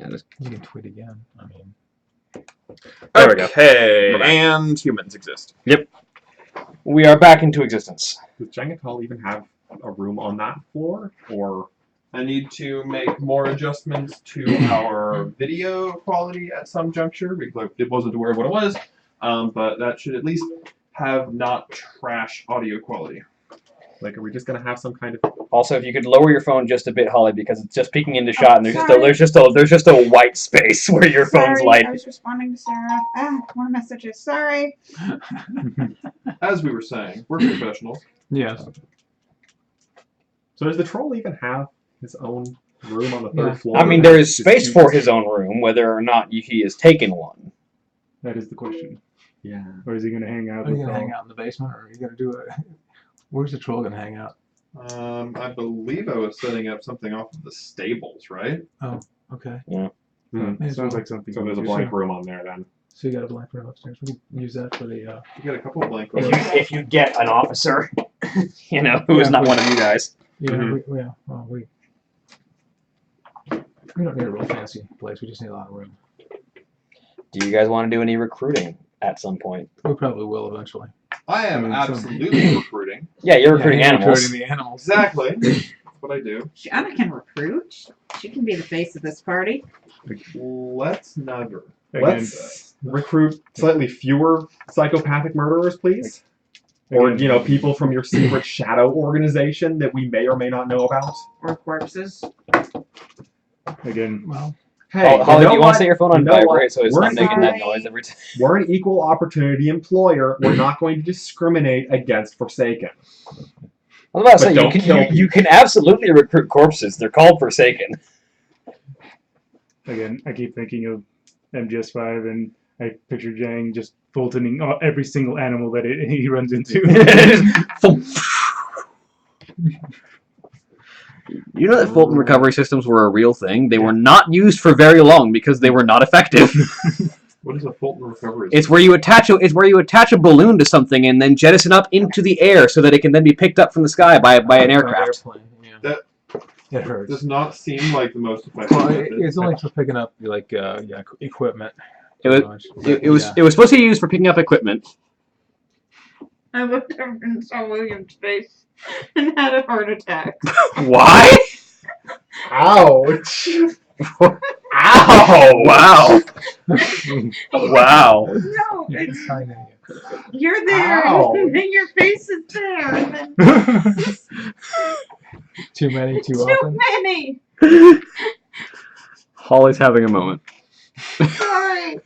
Yeah, You can tweet again. I mean, there we go. Okay, We're back. and humans exist. Yep. We are back into existence. Does Jengatal even have a room on that floor? Or I need to make more adjustments to our video quality at some juncture because I wasn't aware of what it was, but that should at least have not trash audio quality. like, are we just gonna have some kind of? Also, if you could lower your phone just a bit, Holly, because it's just peeking into shot, and there's just a white space where your phone's light. I was responding to Sarah. More messages. Sorry. As we were saying, we're professionals. yes. So does the troll even have his own room on the third floor? I mean, there is space for his own room, whether or not he has taken one. That is the question. Yeah. Or is he going to hang out? Are you with gonna all- hang out in the basement, or are you gonna do it? Where's the troll gonna hang out? I believe I was setting up something off of the stables, right? Okay. Sounds like something. So there's a blank room on there then. So you got a blank room upstairs. We can use that for the. You got a couple of blank If rooms. you, if you get an officer, you know, who is not one of you guys. Yeah. Mhm. We don't need a real fancy place. We just need a lot of room. Do you guys want to do any recruiting at some point? We probably will eventually. I am so- absolutely recruiting. Yeah, you're recruiting Yeah, you're animals. recruiting the animals. Exactly. That's what I do. Anna can recruit. She can be the face of this party. Let's never. Let's recruit slightly fewer psychopathic murderers, please. Or, you know, people from your secret shadow organization that we may or may not know about. Or corpses. Again, Well, Hey, Holly, do you want what? to set your phone on You know what? vibrate so it's We're not making that sorry. noise every time? We're an equal opportunity employer. We're not going to discriminate against Forsaken. I was about to But say, don't kill you can absolutely recruit corpses. They're called Forsaken. again, I keep thinking of MGS5, and I picture Jang just Fultoning every single animal that he runs into. You know that Fulton recovery systems were a real thing? They were not used for very long because they were not effective. What is a Fulton recovery? It's where you attach a balloon to something and then jettison up into the air so that it can then be picked up from the sky by an aircraft. Airplane, yeah. That- It hurts. does not seem like the most effective. Well, method. it's only for picking up like equipment. It was pretty much. it was supposed to be used for picking up equipment. I looked over and saw William's face and had a heart attack. Why? Ouch! Ow! Wow! Wow! No, it's Kinda, you're there, Ow. and then your face is there, and then Too many, too too often. many. Holly's having a moment. Sorry.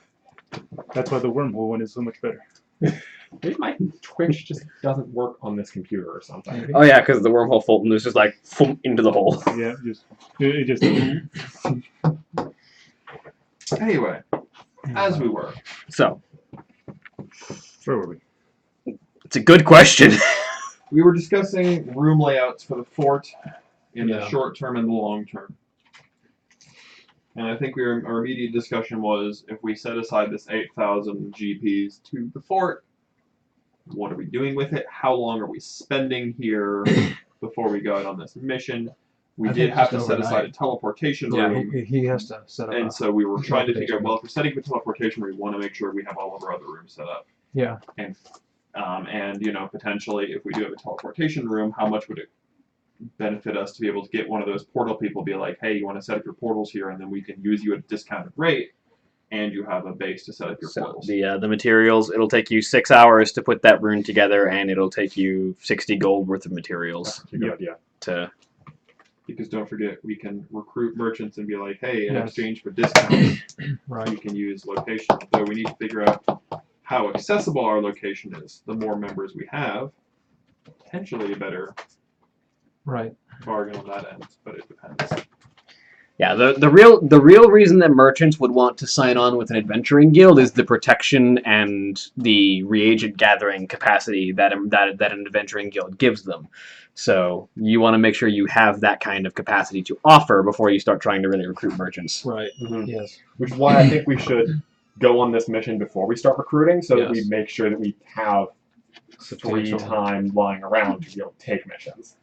That's why the wormhole one is so much better. Maybe my Twitch just doesn't work on this computer or something. Oh yeah, because the wormhole Fulton is just like thump into the hole. Yeah, it just. Anyway, as we were. So Where were we? it's a good question. We were discussing room layouts for the fort in the Yeah. short term and the long term. And I think our immediate discussion was if we set aside this 8,000 GPs to the fort, what are we doing with it? How long are we spending here before we go out on this mission? We I did think have to just set aside a overnight. teleportation Yeah, room. he has to set up. And so we were trying to figure out, teleportation. well, if we're setting up a teleportation room, we want to make sure we have all of our other rooms set up. Yeah. And, you know, potentially, if we do have a teleportation room, how much would it benefit us to be able to get one of those portal people, be like, hey, you want to set up your portals here, and then we can use you at a discounted rate, and you have a base to set up your So portals. the materials, it'll take you 6 hours to put that rune together, and it'll take you 60 gold worth of materials That's a good idea. to. Because don't forget, we can recruit merchants and be like, hey, in Yes. exchange for discounts, Right. you can use location. So we need to figure out how accessible our location is. The more members we have, potentially a better Right. bargain on that end, but it depends. Yeah, the real reason that merchants would want to sign on with an adventuring guild is the protection and the reagent gathering capacity that an adventuring guild gives them. So you want to make sure you have that kind of capacity to offer before you start trying to really recruit merchants. Right. Mhm. Yes. Which is why I think we should go on this mission before we start recruiting, so that we Yes. make sure that we have free Substantial. time lying around to be able to take missions.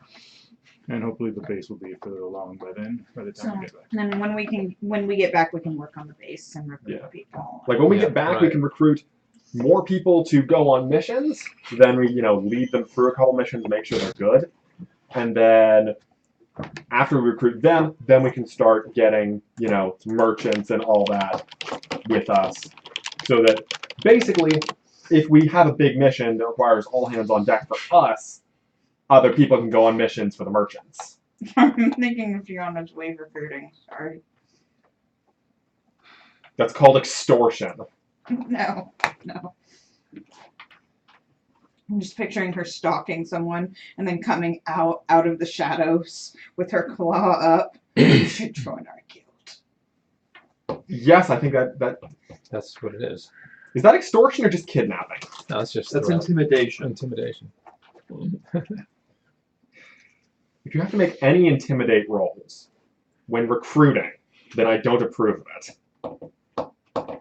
And hopefully the base will be further along by then, by the time we get back. And then when we get back, we can work on the base and recruit Yeah. people. Like when we Yeah, get back, we right. can recruit more people to go on missions. Then we, lead them through a couple missions, make sure they're good, and then after we recruit them, then we can start getting, merchants and all that with us, so that basically, if we have a big mission that requires all hands on deck for us, other people can go on missions for the merchants. I'm thinking of Fiona's way of recruiting. Sorry. That's called extortion. No. I'm just picturing her stalking someone and then coming out of the shadows with her claw up. You should join our guild. Yes, I think that That's what it is. is that extortion or just kidnapping? No, it's just That's throughout. intimidation. Intimidation. If you have to make any intimidate rolls when recruiting, then I don't approve of it.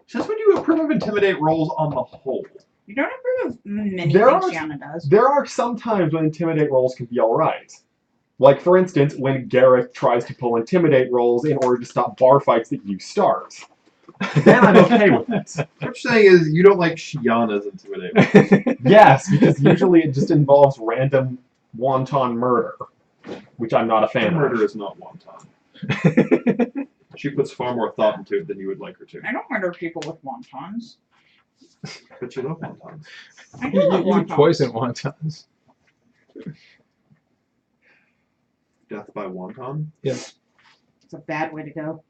Since when do you approve of intimidate rolls on the whole? You don't approve of many There things are- Fiona does. There are some times when intimidate rolls can be alright. Like, for instance, when Gareth tries to pull intimidate rolls in order to stop bar fights that you start. Then I'm okay with it. What you're saying is you don't like Shiana's intimidate rolls. Yes, because usually it just involves random wanton murder, which I'm not a fan Murder of. is not wanton. She puts far more thought into it than you would like her to. I don't murder people with wontons. But you love wontons. I do love You wontons. poison wontons. Death by wonton? Yes. It's a bad way to go.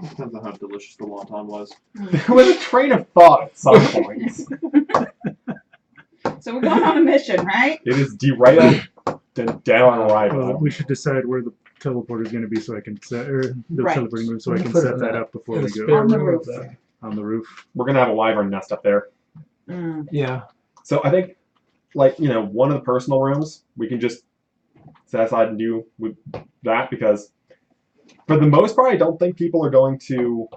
Depends on how delicious the wonton was. There was a train of thought at some point. So we're going on a mission, right? It is derailed and down Well, arrival. we should decide where the teleporter is going to be so I can set, or the Right. teleporting room so I We can put it set in that the- up before in we the go spare On the room roof. of the- on the roof. We're gonna have a wyvern nest up there. Yeah. So I think, one of the personal rooms, we can just set aside and do with that, because for the most part, I don't think people are going to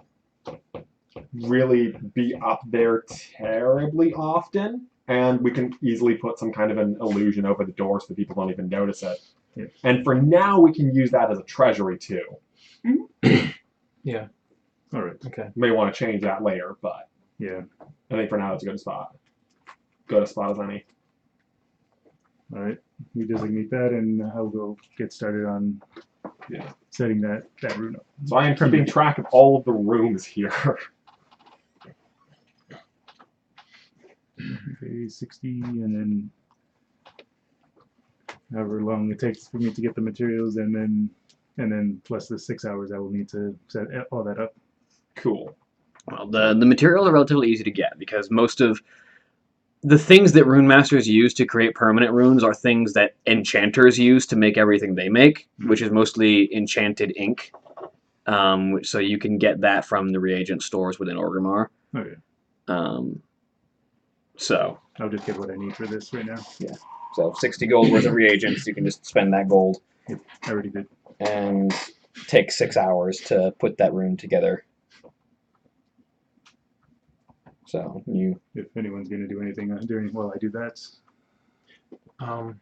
really be up there terribly often, and we can easily put some kind of an illusion over the door so that people don't even notice it. Yeah. And for now, we can use that as a treasury too. Yeah. All right. Okay. We may want to change that later, but Yeah. I think for now it's a good spot. Good a spot as any. All right. We designate that, and I'll go get started on Yeah. setting that route up. So I am keeping track of all of the rooms here. Okay, 60, and then however long it takes for me to get the materials, and then plus the 6 hours I will need to set all that up. Cool. Well, the materials are relatively easy to get because most of the things that rune masters use to create permanent runes are things that enchanters use to make everything they make, which is mostly enchanted ink. So you can get that from the reagent stores within Orgrimmar. Okay. So I'll just get what I need for this right now. 60 gold worth of reagents, you can just spend that gold I already did. and take 6 hours to put that rune together. So you If anyone's going to do anything during while I do that. I'm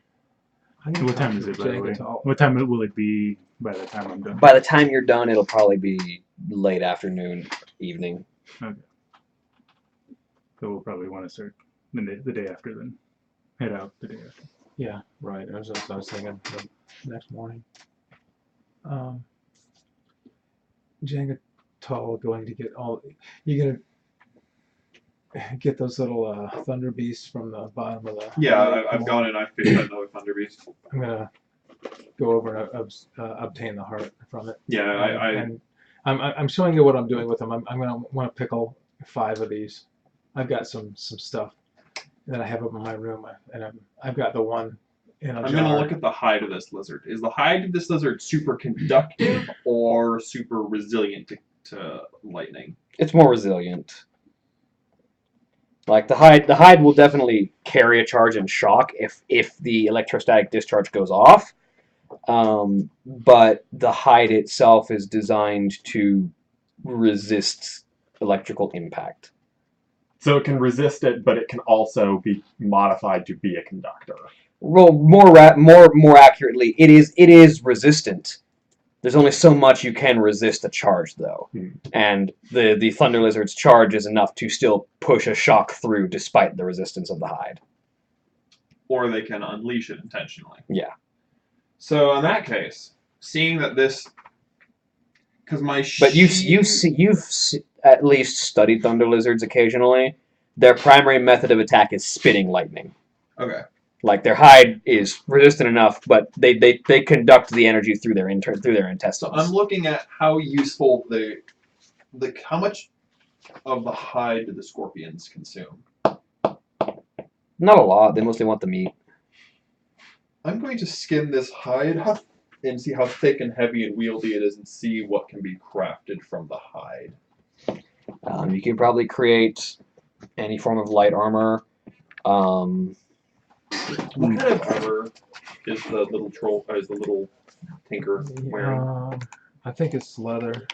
What time is it, by the way? What time will it be by the time I'm done? by the time you're done, it'll probably be late afternoon, evening. So we'll probably want to start the day after then. Head out the day after. Yeah, right. That's what I was thinking. The next morning. Jenga Tall going to get all. You're gonna get those little thunder beasts from the bottom of the. Yeah, I've gone and I fished another thunder beast. I'm gonna go over and obtain the heart from it. Yeah, And I'm showing you what I'm doing with them. I'm gonna want to pickle 5 of these. I've got some stuff that I have up in my room, and I've got the one in a I'm jar. gonna look at the hide of this lizard. Is the hide of this lizard super conductive or super resilient to lightning? It's more resilient. Like the hide will definitely carry a charge and shock if the electrostatic discharge goes off. But the hide itself is designed to resist electrical impact. So it can resist it, but it can also be modified to be a conductor. Well, more accurately, it is resistant. There's only so much you can resist a charge, though, and the Thunder Lizard's charge is enough to still push a shock through despite the resistance of the hide. Or they can unleash it intentionally. Yeah. So in that case, seeing that this, because my But you've at least studied Thunder Lizards occasionally. Their primary method of attack is spitting lightning. Okay. Like their hide is resistant enough, but they conduct the energy through their intestines. So I'm looking at how useful how much of the hide do the scorpions consume. Not a lot. They mostly want the meat. I'm going to skin this hide and see how thick and heavy and wieldy it is, and see what can be crafted from the hide. You can probably create any form of light armor. What kind of armor is the little troll? Is the little tinker wearing? I think it's leather.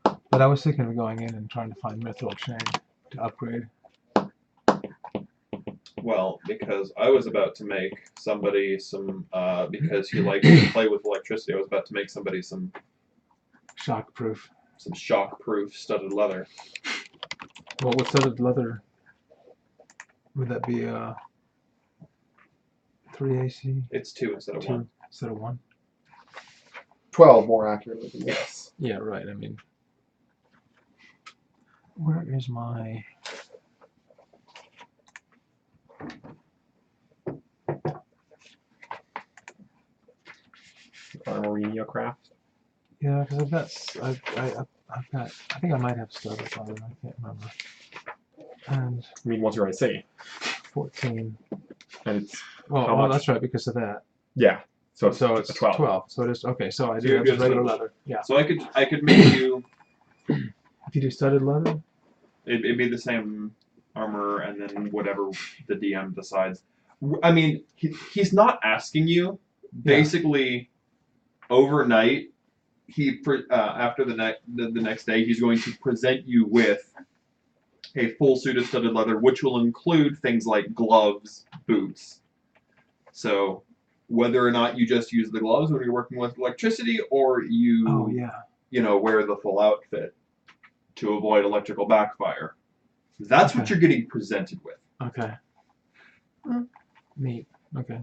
But I was thinking of going in and trying to find mithril chain to upgrade. Well, because I was about to make somebody some, because he likes to play with electricity, I was about to make somebody some Shockproof. shock-proof studded leather. Well, what studded leather would that be? 3 AC? It's 2 instead of 2 1. instead of 1? 12 more accurately. Yes. Yeah, right. I mean, where is my... Armorinio craft. Yeah, because I've got, I think I might have studded leather. I can't remember. And I mean, what's your AC? 14. And it's Well, how much? that's right, because of that. Yeah. So So it's it's a 12. So it is, okay, so I So do you're have good just regular to- leather. Yeah. So I could make you, If you do studded leather? it'd be the same armor and then whatever the DM decides. I mean, he's not asking you. Basically, overnight, after the next day, he's going to present you with a full suit of studded leather, which will include things like gloves, boots. So, whether or not you just use the gloves when you're working with electricity, or you, Oh, yeah. wear the full outfit to avoid electrical backfire, that's what Okay. you're getting presented with. Okay. Neat. Okay.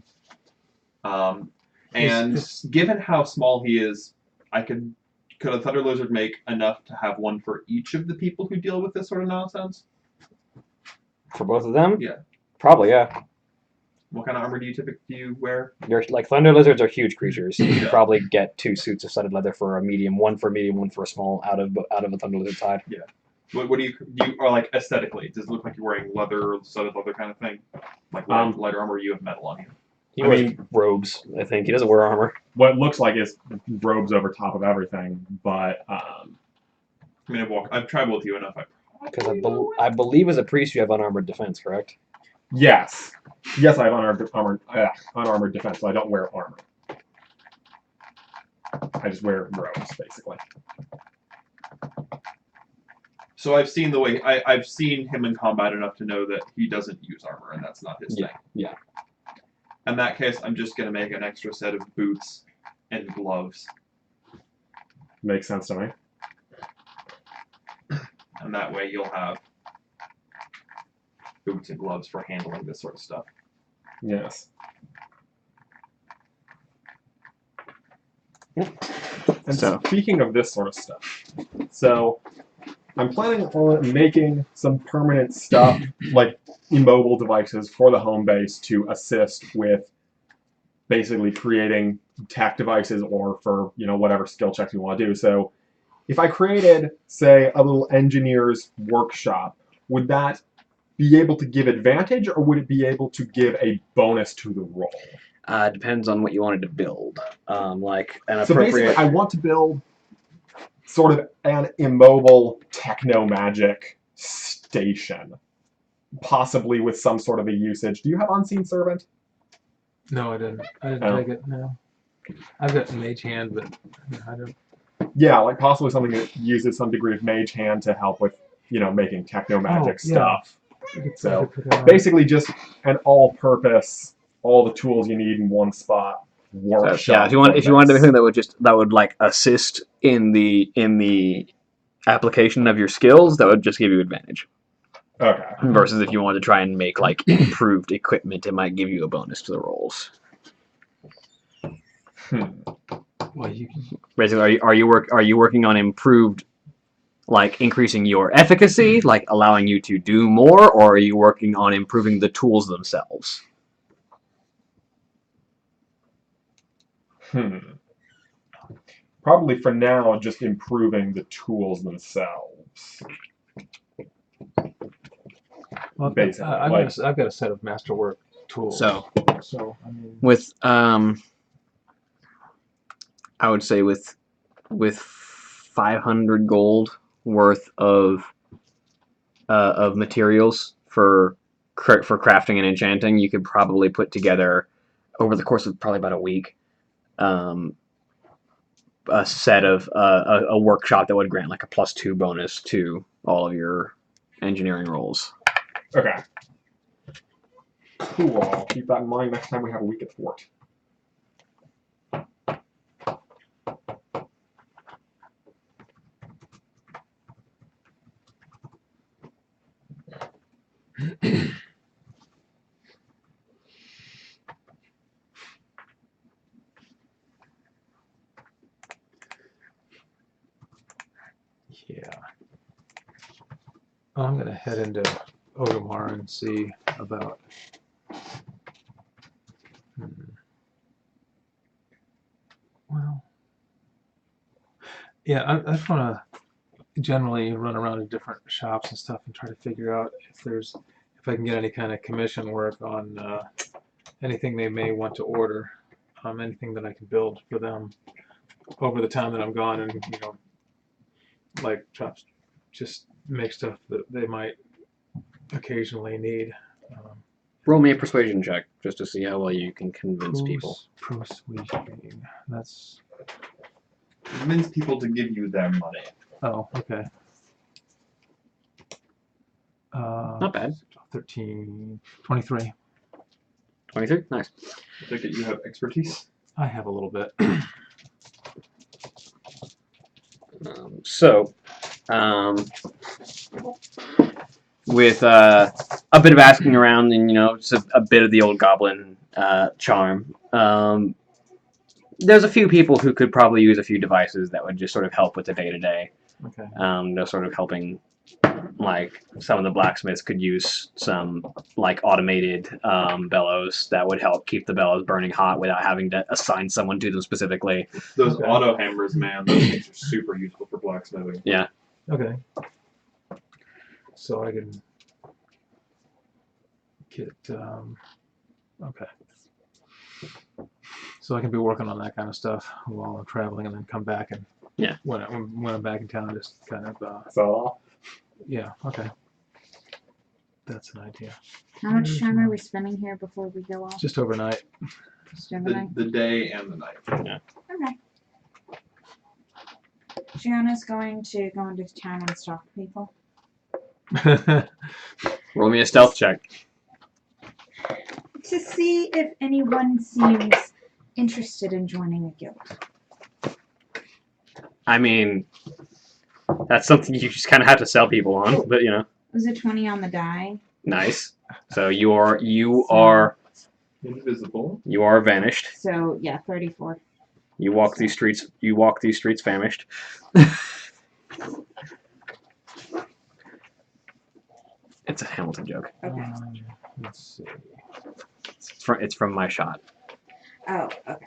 And Is- given how small he is, could a Thunder Lizard make enough to have one for each of the people who deal with this sort of nonsense? For both of them? Yeah. Probably, yeah. What kind of armor do you typically wear? They're like Thunder Lizards are huge creatures. You Yeah. could probably get 2 suits of studded leather for a medium, one for a small out of a Thunder Lizard's hide. What do you or like aesthetically? Does it look like you're wearing leather, studded leather kind of thing? Like lighter armor, or you have metal on you? He I wears mean- robes, I think. He doesn't wear armor. What it looks like is robes over top of everything, but I mean, I've traveled with you enough. Because I believe as a priest you have unarmored defense, correct? yes, I have unarmored defense, so I don't wear armor. I just wear robes, basically. So I've seen the way I've seen him in combat enough to know that he doesn't use armor, and that's not his thing. Yeah. In that case, I'm just gonna make an extra set of boots and gloves, Makes sense to me. and that way you'll have boots and gloves for handling this sort of stuff. Yes. Yep. And So- speaking of this sort of stuff, so I'm planning on making some permanent stuff, like immobile devices for the home base to assist with basically creating tech devices or for, whatever skill checks you want to do. So if I created, say, a little engineer's workshop, would that be able to give advantage, or would it be able to give a bonus to the roll? Depends on what you wanted to build. Like an So basically, appropriate. I want to build sort of an immobile techno-magic station, possibly with some sort of a usage. Do you have Unseen Servant? No, I didn't. I didn't Oh. take it, no. I've got Mage Hand, but I don't... Yeah, like possibly something that uses some degree of mage hand to help with, making techno-magic Oh, yeah. stuff. I could So, put that on. Basically just an all-purpose all the tools you need in one spot. Workshop. Yeah, if you wanted anything that would like assist in the application of your skills, that would just give you advantage. Okay. Versus if you wanted to try and make like improved equipment, it might give you a bonus to the rolls. Well, you Basically, are you working on improved, like increasing your efficacy, like allowing you to do more, or are you working on improving the tools themselves? Probably for now, just improving the tools themselves. well, Basically, I've got a set of masterwork tools. So I mean, With I would say with 500 gold worth of materials for crafting and enchanting, you could probably put together over the course of probably about a week a set of a workshop that would grant like a +2 bonus to all of your engineering rolls. Okay. Cool. I'll keep that in mind next time we have a week at the fort. yeah. I'm gonna head into Odomar and see about. Well, yeah, I just want to generally run around to different shops and stuff and try to figure out if I can get any kind of commission work on anything they may want to order, anything that I can build for them over the time that I'm gone, and like just make stuff that they might occasionally need. Roll me a persuasion check just to see how well you can convince people. Persuasion. That's. Convince people to give you their money. Oh, okay. Not bad. 13, 23. 23? Nice. I take it you have expertise. I have a little bit. With a bit of asking around and, just a bit of the old goblin charm, there's a few people who could probably use a few devices that would just sort of help with the day-to-day. Okay. They're sort of helping, like, some of the blacksmiths could use some, like, automated bellows that would help keep the bellows burning hot without having to assign someone to them specifically. Those Okay. auto hammers, man, those things are super useful for blacksmithing. Yeah. Okay. So I can get okay. So I can be working on that kind of stuff while I'm traveling, and then come back and when I'm back in town, just kind of So, yeah. Okay. That's an idea. How much time are we spending here before we go off? Just overnight. Just overnight? The day and the night. Okay. Gianna's going to go into town and stalk people. Roll me a stealth check. To see if anyone seems interested in joining a guild. I mean, that's something you just kind of have to sell people on, but It was a 20 on the die. nice. So you are Invisible. vanished. So yeah, 34. You walk these streets famished. It's a Hamilton joke. Okay. Let's see. It's from my shot. Oh, okay.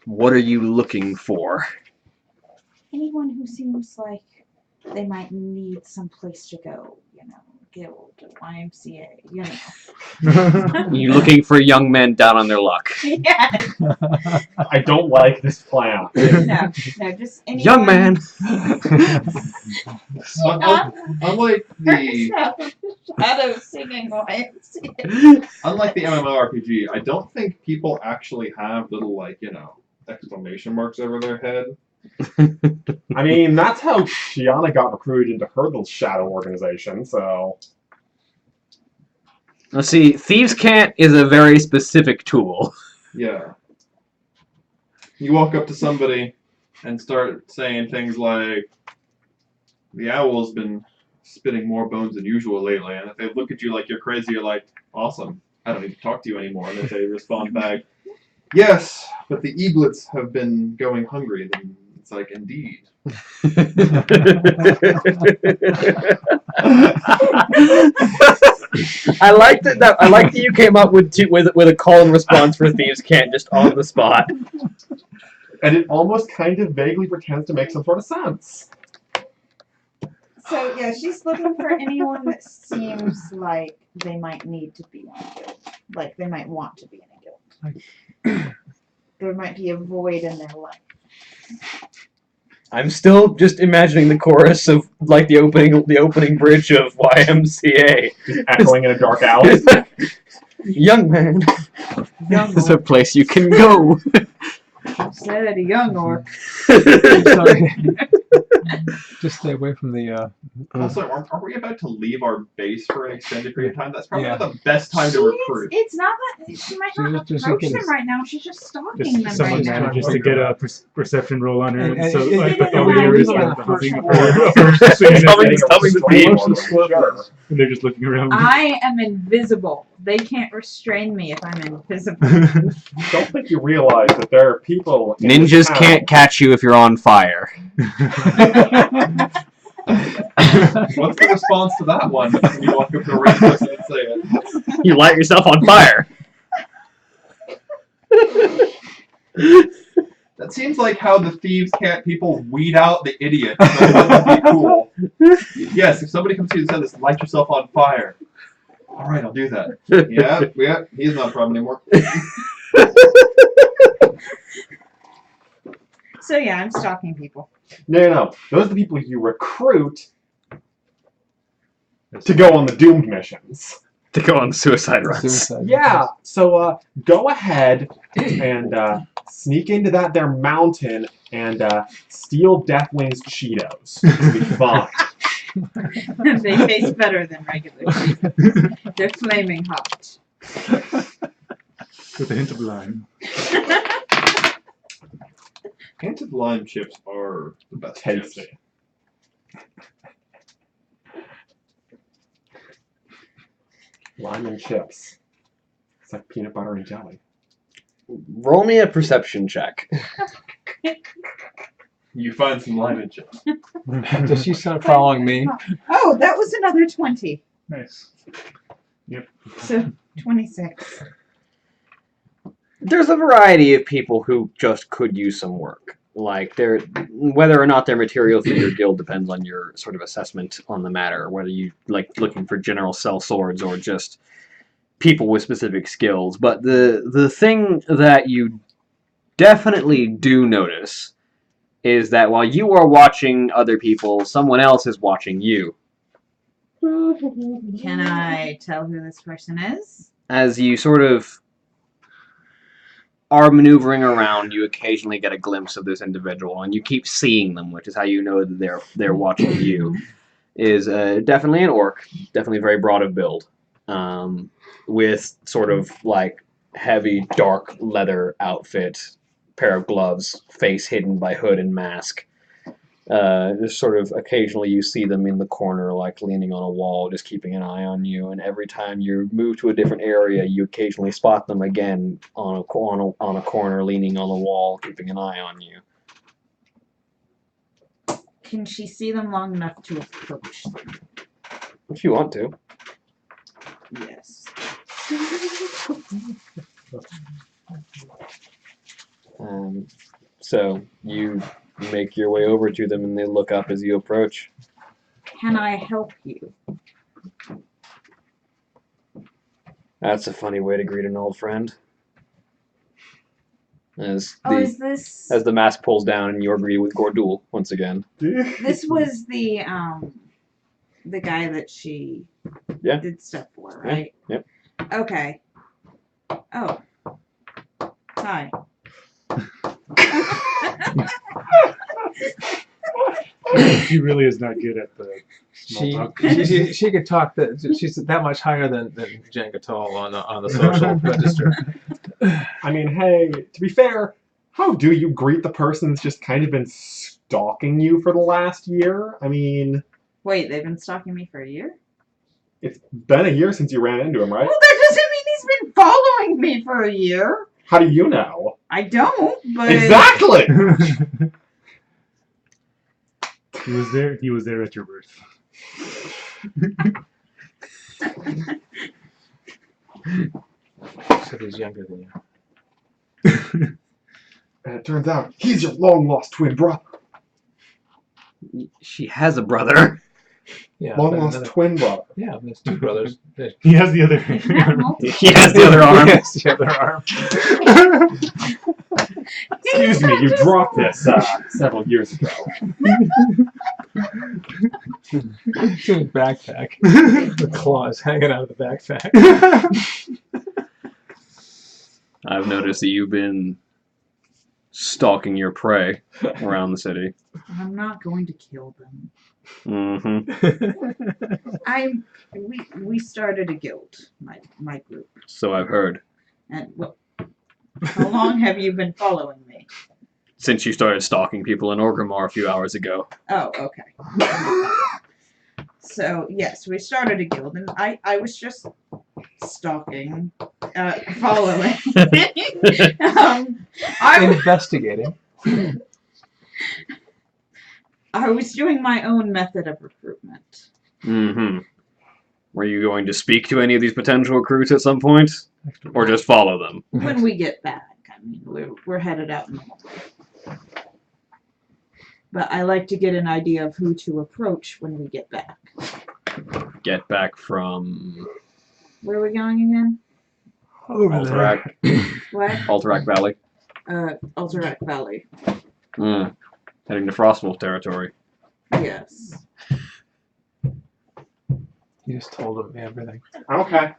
What are you looking for? Anyone who seems like they might need some place to go, guild, YMCA, You looking for young men down on their luck? Yeah. I don't like this plan. No, just anyone. Young man. Unlike the Shadow singing YMCA. unlike the MMORPG, I don't think people actually have little exclamation marks over their head. I mean, that's how Shiana got recruited into her little shadow organization, so... Let's see, Thieves' Cant is a very specific tool. Yeah. You walk up to somebody and start saying things like, the owl's been spitting more bones than usual lately, and if they look at you like you're crazy, you're like, awesome, I don't need to talk to you anymore. And if they respond back, yes, but the eaglets have been going hungry, then it's like, indeed. I like that. I like that you came up with a call and response for Thieves' Cant just on the spot. And it almost kind of vaguely pretends to make some sort of sense. So yeah, she's looking for anyone that seems like they might need to be in a guild. Like they might want to be in a guild. There might be a void in their life. I'm still just imagining the chorus of like the opening bridge of YMCA. Just echoing in a dark alley. Young man, there's a place you can go. Said a young orc. Sorry. Just stay away from the. Also, are we about to leave our base for an extended period of time? That's probably Yeah. not the best time to recruit. It's not that she might not Just approach in them case- right now. She's just stalking Just them someone right now. manages to get a perception roll on her, And so it- like it the doesn't familiars matter. are humming Sure. for seeing Humming- it, humming the theme. Sure. and they're just looking around. I am invisible. They can't restrain me if I'm invisible. Don't think you realize that there are people in Ninjas this town- can't catch you if you're on fire. What's the response to that one when you walk up to a random person and say it? You light yourself on fire. That seems like how the Thieves' Cant people weed out the idiot. That would be cool. Yes, if somebody comes to you and says this, light yourself on fire. Alright, I'll do that. Yeah, he's not a problem anymore. So yeah, I'm stalking people. No. Those are the people you recruit to go on the doomed missions. To go on suicide runs. Suicide. Yeah, so go ahead and sneak into that there mountain and steal Deathwing's Cheetos. It'll be fine. They taste better than regular Cheetos. They're flaming hot. With a hint of lime. Canted lime chips are the best chips. Tasty. Lime and chips. It's like peanut butter and jelly. Roll me a perception check. You find some lime and chips. Does she start following me? Oh, that was another 20. Nice. So 26. There's a variety of people who just could use some work. Like, whether or not they're material for your guild depends on your sort of assessment on the matter. Whether you like looking for general sell swords or just people with specific skills. But the thing that you definitely do notice is that while you are watching other people, someone else is watching you. Can I tell who this person is? As you sort of are maneuvering around, you occasionally get a glimpse of this individual, and you keep seeing them, which is how you know that they're watching you. Is definitely an orc, definitely very broad of build, with sort of like heavy dark leather outfit, pair of gloves, face hidden by hood and mask. Just sort of occasionally you see them in the corner, like leaning on a wall, just keeping an eye on you. And every time you move to a different area, you occasionally spot them again on a corner, leaning on the wall, keeping an eye on you. Can she see them long enough to approach them? If you want to. Yes. So you make your way over to them, and they look up as you approach. Can I help you? That's a funny way to greet an old friend. As Is this... as the mask pulls down, and you agree with Gordul once again. This was the guy that she did stuff for, right? Yep. Okay. Oh. Hi. She really is not good at the small She, talk. she could talk. She's that much higher than Jengatal on the social register. I mean, hey, to be fair, how do you greet the person that's just kind of been stalking you for the last year? I mean, Wait, they've been stalking me for a year? it's been a year since you ran into him, right? Well, that doesn't mean he's been following me for a year. How do you know? I don't, but Exactly! He was there. He was there at your birth. So he's younger than you. And it turns out he's your long lost twin brother. She has a brother. Yeah, Long but lost another- twin brother. Yeah, there's two brothers. He has the other. He has the other arm. Yes, the other arm. Excuse me, you dropped this several years ago. It's in his backpack. The claws hanging out of the backpack. I've noticed that you've been stalking your prey around the city. I'm not going to kill them. Mm-hmm. We started a guild, my group. So I've heard. And well, how long have you been following me? Since you started stalking people in Orgrimmar a few hours ago. Oh, okay. So yes, we started a guild, and I was just stalking, following. Investigating. I was doing my own method of recruitment. Mm-hmm. Were you going to speak to any of these potential recruits at some point? Or just follow them? When we get back, I mean, we're headed out in the morning. But I like to get an idea of who to approach when we get back. Get back from Where are we going again? Alterac, What? Alterac Valley. Alterac Valley. Heading to Frostwolf territory. Yes. You just told him everything. Okay.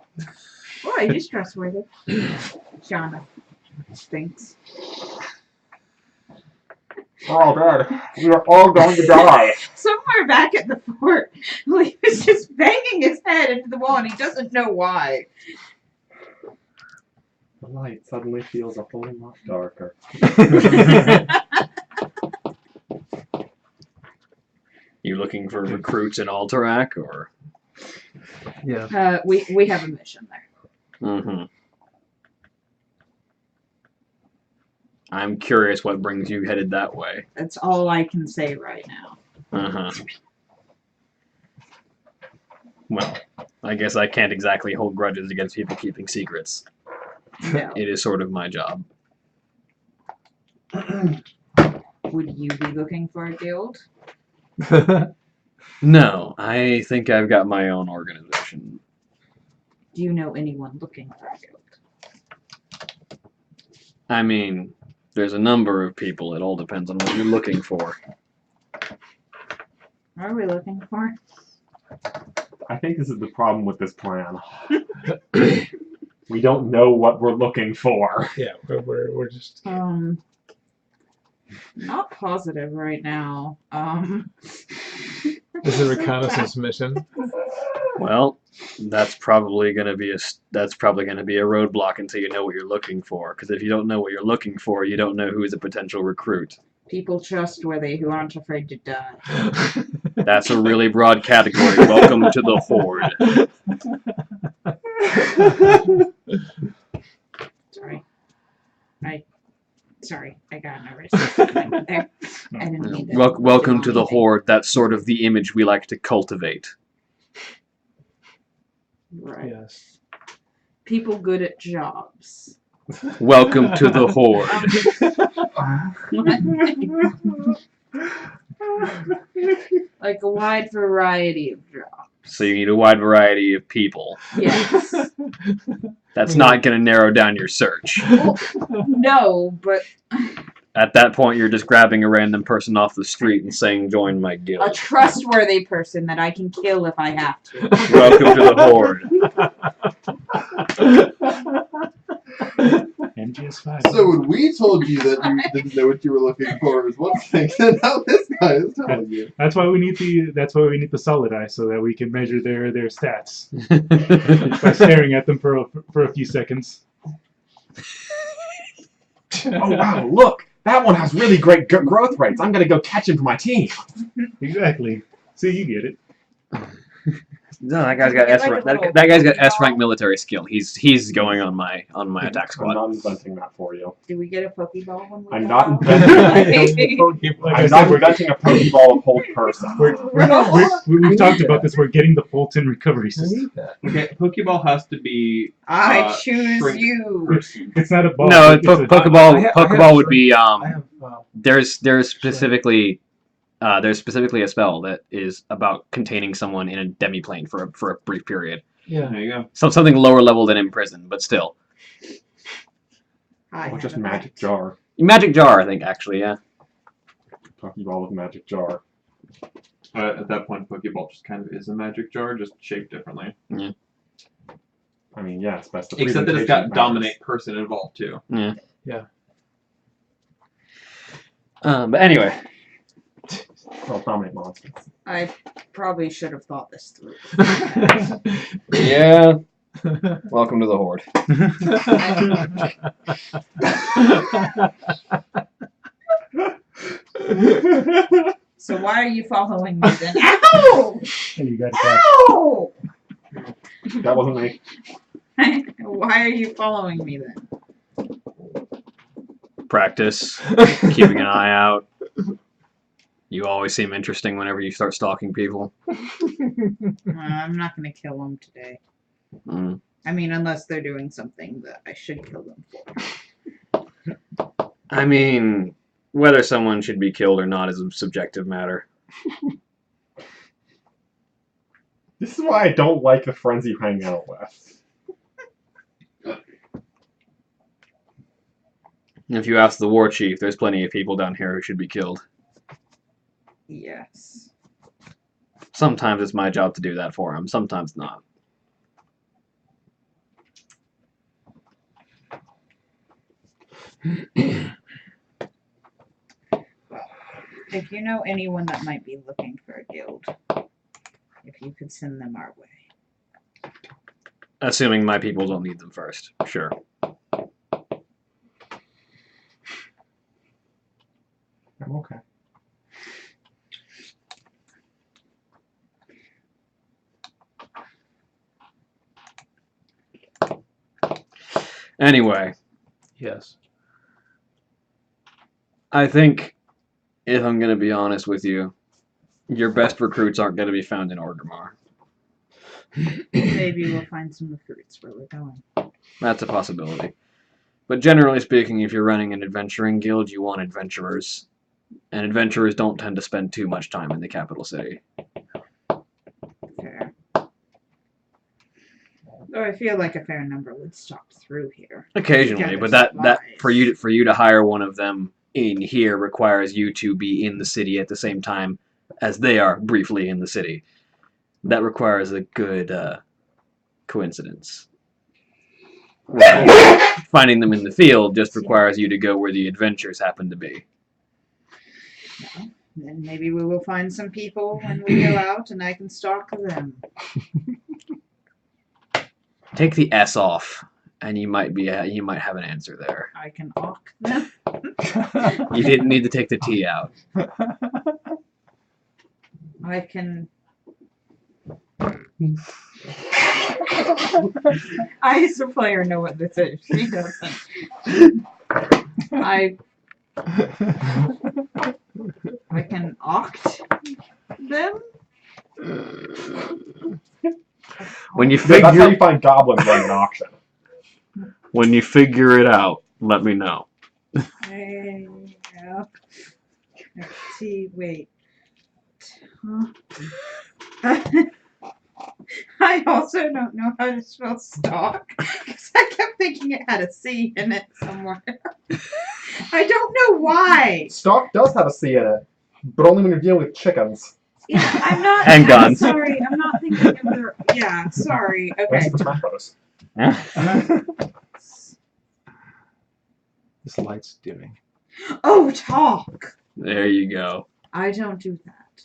Boy, he's trustworthy. Shauna thinks. We're all dead. We are all going to die. Somewhere back at the fort, he was just banging his head into the wall, and he doesn't know why. The light suddenly feels a whole lot darker. You looking for recruits in Alterac, or? Yeah. We have a mission there. Mm-hmm. I'm curious what brings you headed that way. That's all I can say right now. Uh-huh. Well, I guess I can't exactly hold grudges against people keeping secrets. No. It is sort of my job. Would you be looking for a guild? No, I think I've got my own organization. Do you know anyone looking for a guild? I mean, there's a number of people. It all depends on what you're looking for. What are we looking for? I think this is the problem with this plan. We don't know what we're looking for. Yeah, we're just. Not positive right now. This is a reconnaissance mission. Well, that's probably gonna be a roadblock until you know what you're looking for. Because if you don't know what you're looking for, you don't know who's a potential recruit. People trustworthy who aren't afraid to die. That's a really broad category. Welcome to the Horde. Sorry, I got nervous there. I didn't mean to. Welcome do to the anything. Horde. That's sort of the image we like to cultivate. Right. Yes. People good at jobs. Welcome to the Horde. Like a wide variety of jobs. So you need a wide variety of people. Yes. That's not going to narrow down your search. Well, no, but At that point, you're just grabbing a random person off the street and saying, join my a guild. trustworthy person that I can kill if I have to. Welcome to the Horde. And MGS5. So when we told you that you didn't know what you were looking for, it was one thing, and now this guy is telling you. That's why we need the solid eye so that we can measure their stats by staring at them for a few seconds. Oh wow! Look, that one has really great growth rates. I'm gonna go catch him for my team. Exactly. See, you get it. No, that guy's got Get S like rank. a little That guy's got Pokeball. S rank military skill. He's going on my attack I'm squad. not inventing that for you. Do we get a Pokeball when we I'm go not out? inventing. Like I I'm said, not inventing a Pokeball of whole person. we've talked about this. We're getting the Fulton recovery system. Okay, Pokeball has to be. I choose shrink you. person. It's not a ball. No, it's a- Pokeball. I have Pokeball would shrink. be I have. there's specifically a spell that is about containing someone in a demiplane for a brief period. Yeah. There you go. So something lower level than imprison, but still. I Or just have a magic pet. jar. Magic jar, I think, actually, yeah. Pokeball with magic jar. At that point, Pokeball just kind of is a magic jar, just shaped differently. I mean, yes, that's the Except that it's presentation got matters. dominate person involved too. But anyway, Well, dominate monsters. I probably should have thought this through. yeah. Welcome to the Horde. So why are you following me then? Ow! You got it. Ow! That wasn't me. Why are you following me then? Practice, keeping an eye out. You always seem interesting whenever you start stalking people. I'm not going to kill them today. Mm. I mean, unless they're doing something that I should kill them for. I mean, whether someone should be killed or not is a subjective matter. This is why I don't like the friends you hang out with. If you ask the war chief, there's plenty of people down here who should be killed. Yes. Sometimes it's my job to do that for him, sometimes not. If you know anyone that might be looking for a guild, if you could send them our way. Assuming my people don't need them first, sure. I'm okay. Anyway, Yes. I think, if I'm going to be honest with you, your best recruits aren't going to be found in Orgrimmar. Maybe we'll find some recruits where we're going. That's a possibility. But generally speaking, if you're running an adventuring guild, you want adventurers. And adventurers don't tend to spend too much time in the capital city. Fair. Though I feel like a fair number would stop through here. Occasionally, Gather but that supplies. for you to hire one of them in here requires you to be in the city at the same time as they are briefly in the city. That requires a good coincidence. Finding them in the field just requires you to go where the adventures happen to be. Then maybe we will find some people when we go out and I can stalk them. Take the S off, and you might have an answer there. I can awk them. You didn't need to take the T out. I can. I as a player know what this is. She doesn't. I can oct them. When you That's how figure you find goblins at an auction. when you figure it out, let me know. Yeah. Let's see. Wait. I also don't know how to spell stalk because I kept thinking it had a C in it somewhere. I don't know why. Stock does have a C in it, but only when you're dealing with chickens. Yeah, I'm not. And I'm guns. sorry, I'm not thinking of the. Yeah, sorry. That's Okay. Super Smash Bros. This light's dimming. Oh, talk! There you go. I don't do that.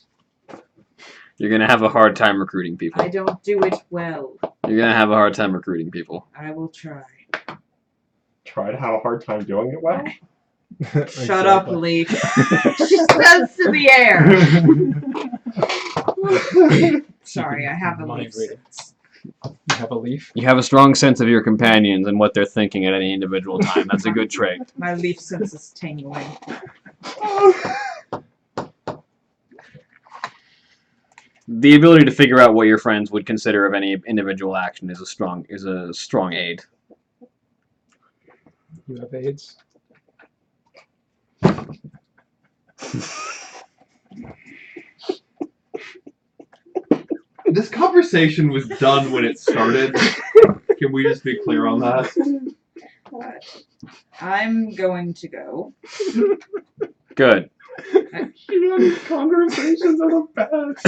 You're gonna have a hard time recruiting people. I don't do it well. You're gonna have a hard time recruiting people. I will try. Try to have a hard time doing it well. Shut up, Leaf. She says to the air. Sorry, I have a Mind leaf reading. sense. You have a leaf? You have a strong sense of your companions and what they're thinking at any individual time. That's a good trait. My leaf sense is tingling. The ability to figure out what your friends would consider of any individual action is a strong aid. You have AIDS? This conversation was done when it started. Can we just be clear on that? I'm going to go. Good. Conversations are the best.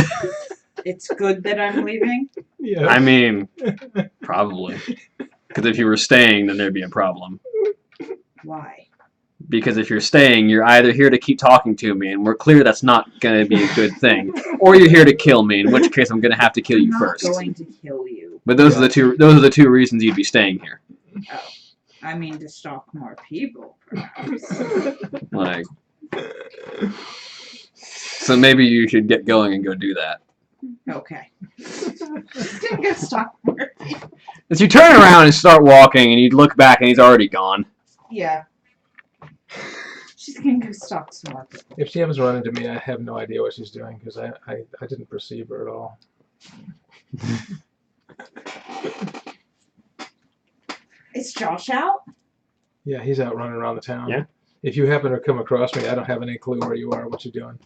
It's good that I'm leaving. Yeah. I mean, probably. Because if you were staying, then there'd be a problem. Why? Because if you're staying, you're either here to keep talking to me, and we're clear that's not going to be a good thing, or you're here to kill me, in which case I'm going to have to kill you I'm first. not going to kill you. But those are the two reasons you'd be staying here. Oh. I mean to stalk more people, perhaps. Like, so maybe you should get going and go do that. Okay. She's gonna go stalk more people. As you turn around and start walking, and you look back, and he's already gone. Yeah. She's gonna go stalk some more people. If she happens to run into me, I have no idea what she's doing because I didn't perceive her at all. Is Josh out? Yeah, he's out running around the town. Yeah. If you happen to come across me, I don't have any clue where you are, what you're doing.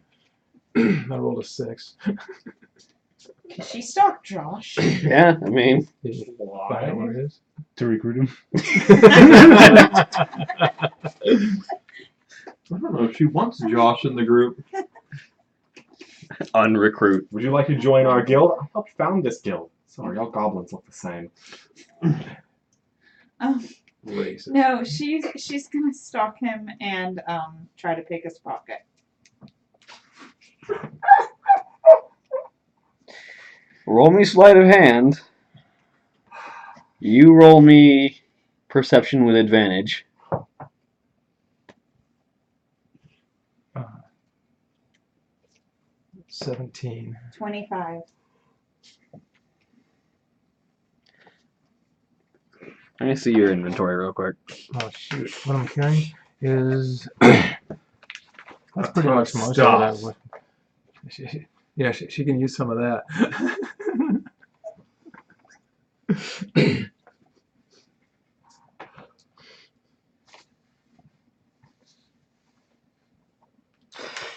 I rolled a 6. Can she stalk Josh? Yeah, I mean, Find out where it is. To recruit him. I don't know if she wants Josh in the group. unrecruit. Would you like to join our guild? I helped found this guild. Sorry, all goblins look the same. Racist. No, she's gonna stalk him and try to pick his pocket. Roll me sleight of hand. You roll me perception with advantage. 17. 25. Let me see your inventory real quick. Oh shoot! What I'm carrying is that's pretty much most of it. I would. Yeah, she can use some of that.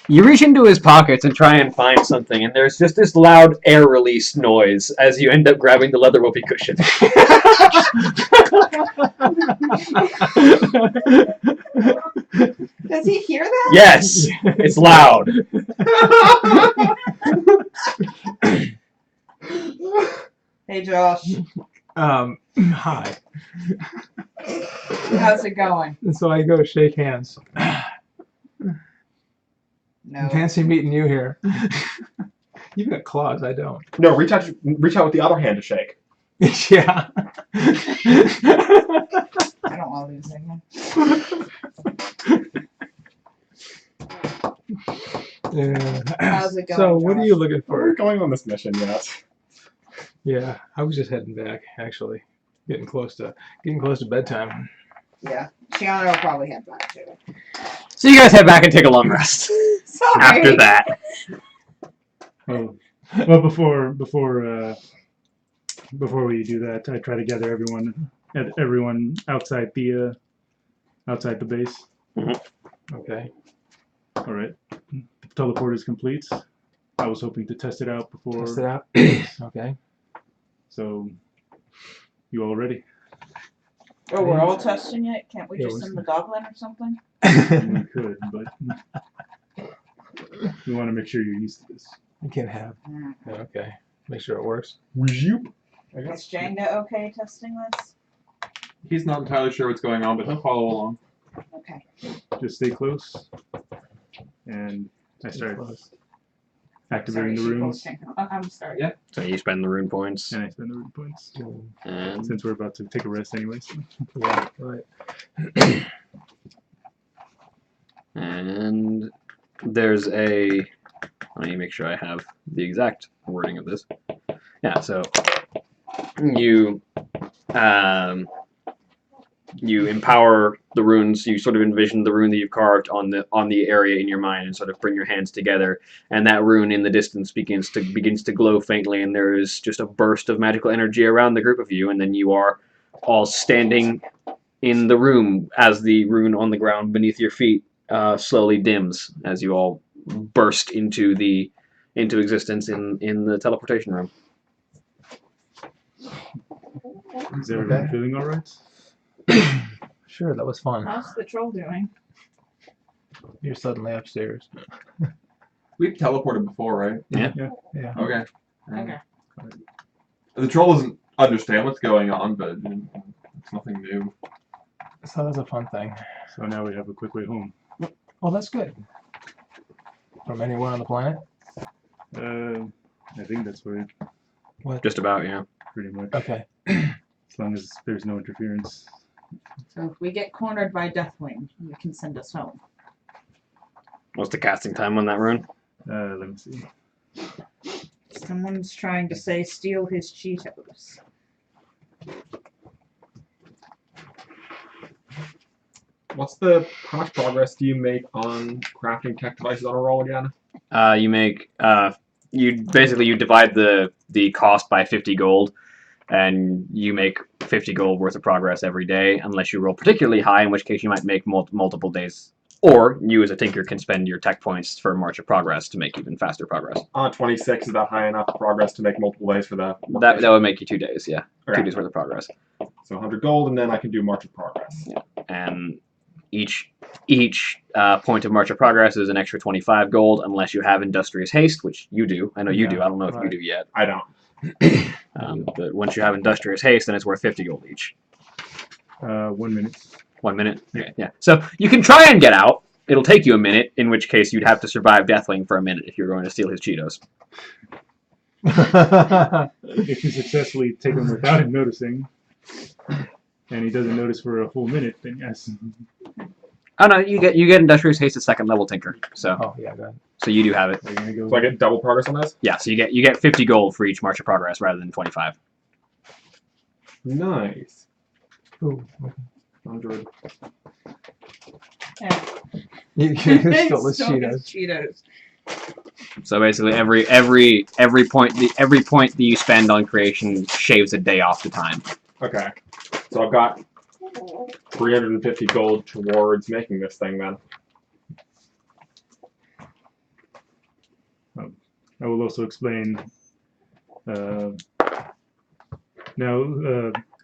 You reach into his pockets and try and find something, and there's just this loud air release noise as you end up grabbing the leather whoopee cushion. Does he hear that? Yes, it's loud. Hey Josh, Hi. how's it going? And so I go shake hands. No. Fancy meeting you here. You've got claws, I don't. No, reach out with the other hand to shake. Yeah. I don't want to lose again. How's it going, So what are Josh? you looking We're for? going on this mission yet. Yeah, I was just heading back, actually. Getting close to bedtime. Yeah, Shiana will probably head back to it. So you guys head back and take a long rest. Sorry. After that. Well, before we do that, I try to gather everyone outside the base. Okay. All right, teleport is complete. I was hoping to test it out before. Test it out. Okay. So, you all ready? Oh, we're all testing it? Can't we Yeah, just we're- send the goblin or something? We could, but we want to make sure you're used to this. You can have. Okay. Make sure it works. Zoop. Is Jenga okay testing this? He's not entirely sure what's going on, but he'll follow along. Okay. Just stay close. And I start activating Sorry, the she runes. posting. I'm sorry. Yeah. So you spend the rune points, And I spend the rune points. and Since we're about to take a rest anyways. Yeah, right. and there's a. Let me make sure I have the exact wording of this. Yeah. So you you empower the runes. You sort of envision the rune that you've carved on the area in your mind, and sort of bring your hands together. And that rune in the distance begins to glow faintly, and there is just a burst of magical energy around the group of you. And then you are all standing in the room as the rune on the ground beneath your feet slowly dims as you all burst into existence in the teleportation room. Is everyone Okay. feeling alright? Sure, that was fun. How's the troll doing? You're suddenly upstairs. We've teleported before, right? Yeah. Okay. Okay. The troll doesn't understand what's going on, but it's nothing new. So that's a fun thing. So now we have a quick way home. Well, that's good. From anywhere on the planet? I think that's where Just about, yeah. pretty much. Okay. As long as there's no interference. So if we get cornered by Deathwing, you can send us home. What's the casting time on that rune? Let me see. Someone's trying to say steal his Cheetos. How much progress do you make on crafting tech devices on a roll again? You make you divide the cost by 50 gold, and you make 50 gold worth of progress every day, unless you roll particularly high, in which case you might make multiple days. Or you, as a tinker, can spend your tech points for March of Progress to make even faster progress. 26 is that high enough progress to make multiple days for the That would make you 2 days, yeah. Okay. 2 days worth of progress. So 100 gold, and then I can do March of Progress. And each point of March of Progress is an extra 25 gold, unless you have Industrious Haste, which you do. I know you do. I don't know if you right. do yet. I don't. But once you have Industrious Haste, then it's worth 50 gold each. 1 minute. 1 minute? Okay, yeah. So you can try and get out. It'll take you a minute, in which case you'd have to survive Deathwing for a minute if you're going to steal his Cheetos. If you successfully take him without him noticing, and he doesn't notice for a full minute, then yes. Oh no, you get Industrious Haste at 2nd level Tinker. So Oh, yeah, go ahead. so you do have it. Are you gonna go? So I get double progress on this? Yeah, so you get 50 gold for each March of Progress rather than 25. Nice. Ooh. 100. You Stole stole the his Cheetos. Cheetos. So basically every point that you spend on creation shaves a day off the time. Okay. So I've got 350 gold towards making this thing then. I will also explain. Now,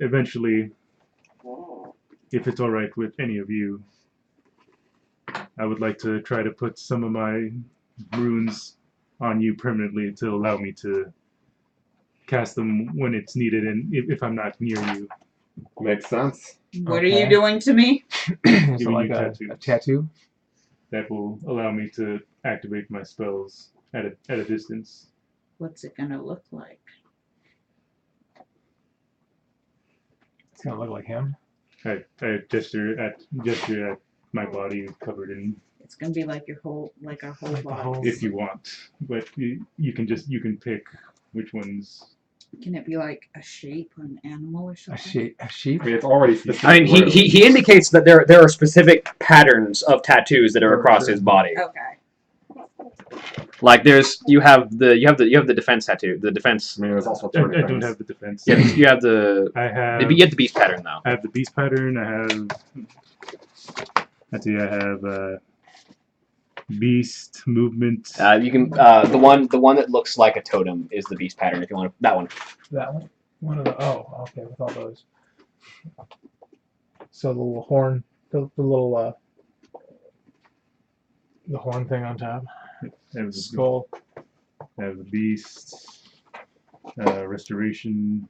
eventually, if it's all right with any of you, I would like to try to put some of my runes on you permanently to allow me to cast them when it's needed and if I'm not near you. Makes sense. What are Okay. you doing to me? So Giving like you a tattoos. tattoo? That will allow me to activate my spells at a distance. What's it gonna look like? It's gonna look like him. I gesture at my body covered in, It's gonna be like our whole Like the body. whole- if you want, but you can pick which ones. Can it be like a shape or an animal or A something? sheep? I mean, it's already specific. I mean, he indicates that there are specific patterns of tattoos that are Oh, across sure. his body. Okay. Like you have the defense tattoo. The defense. I mean, there's also I three don't things. have the defense. Yeah, you have the. I have. You get the beast pattern though. I have the beast pattern. I have. Let's see. I have beast movement. You can the one that looks like a totem is the beast pattern. If you want that one. That one? One of the okay, with all those. So the little horn, the little the horn thing on top. I have the Skull. I have the beast. Restoration.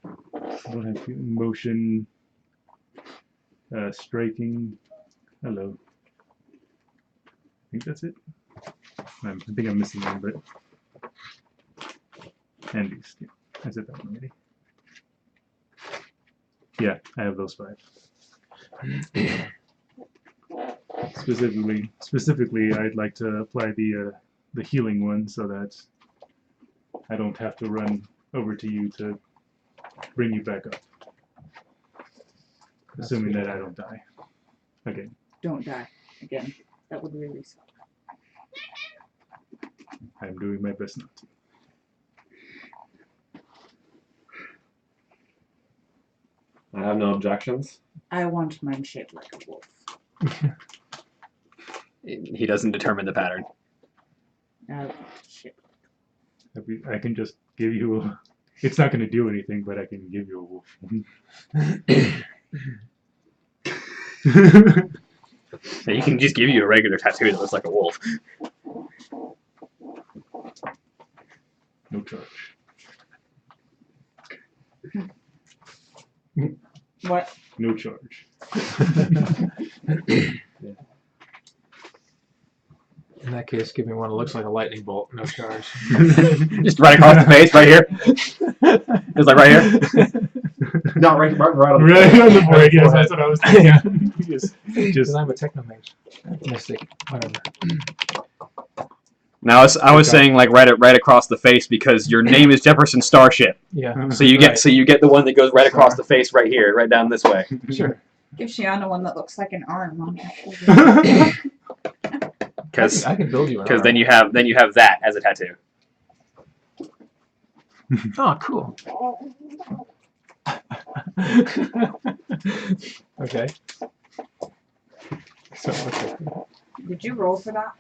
I don't have motion. Striking. Hello. I think that's it. I think I'm missing one, but. And beast. Yeah, I said that one already. Yeah, I have those 5. Specifically, I'd like to apply the healing one so that I don't have to run over to you to bring you back up. Assuming that I don't die. Again. Don't die again. That would really suck. I'm doing my best not to. I have no objections. I want mine shaped like a wolf. He doesn't determine the pattern. I want shit. I can just give you a... It's not going to do anything, but I can give you a wolf. He can just give you a regular tattoo that looks like a wolf. No charge. What? No charge. In that case, give me one that looks like a lightning bolt. No charge. Just right across the face, right here. It's like right here. No, right on the Right on the board, yes, that's what I was thinking. Just Because I'm a technomage. Mystic. Whatever. Now I was saying like right across the face because your name is Jefferson Starship. Yeah. So you Right. get the one that goes right across the face right here, right down this way. Sure. Give Shiana one that looks like an arm on her shoulder. Because I can build you an then you have that as a tattoo. Oh, cool. Okay. So, okay. Did you roll for that?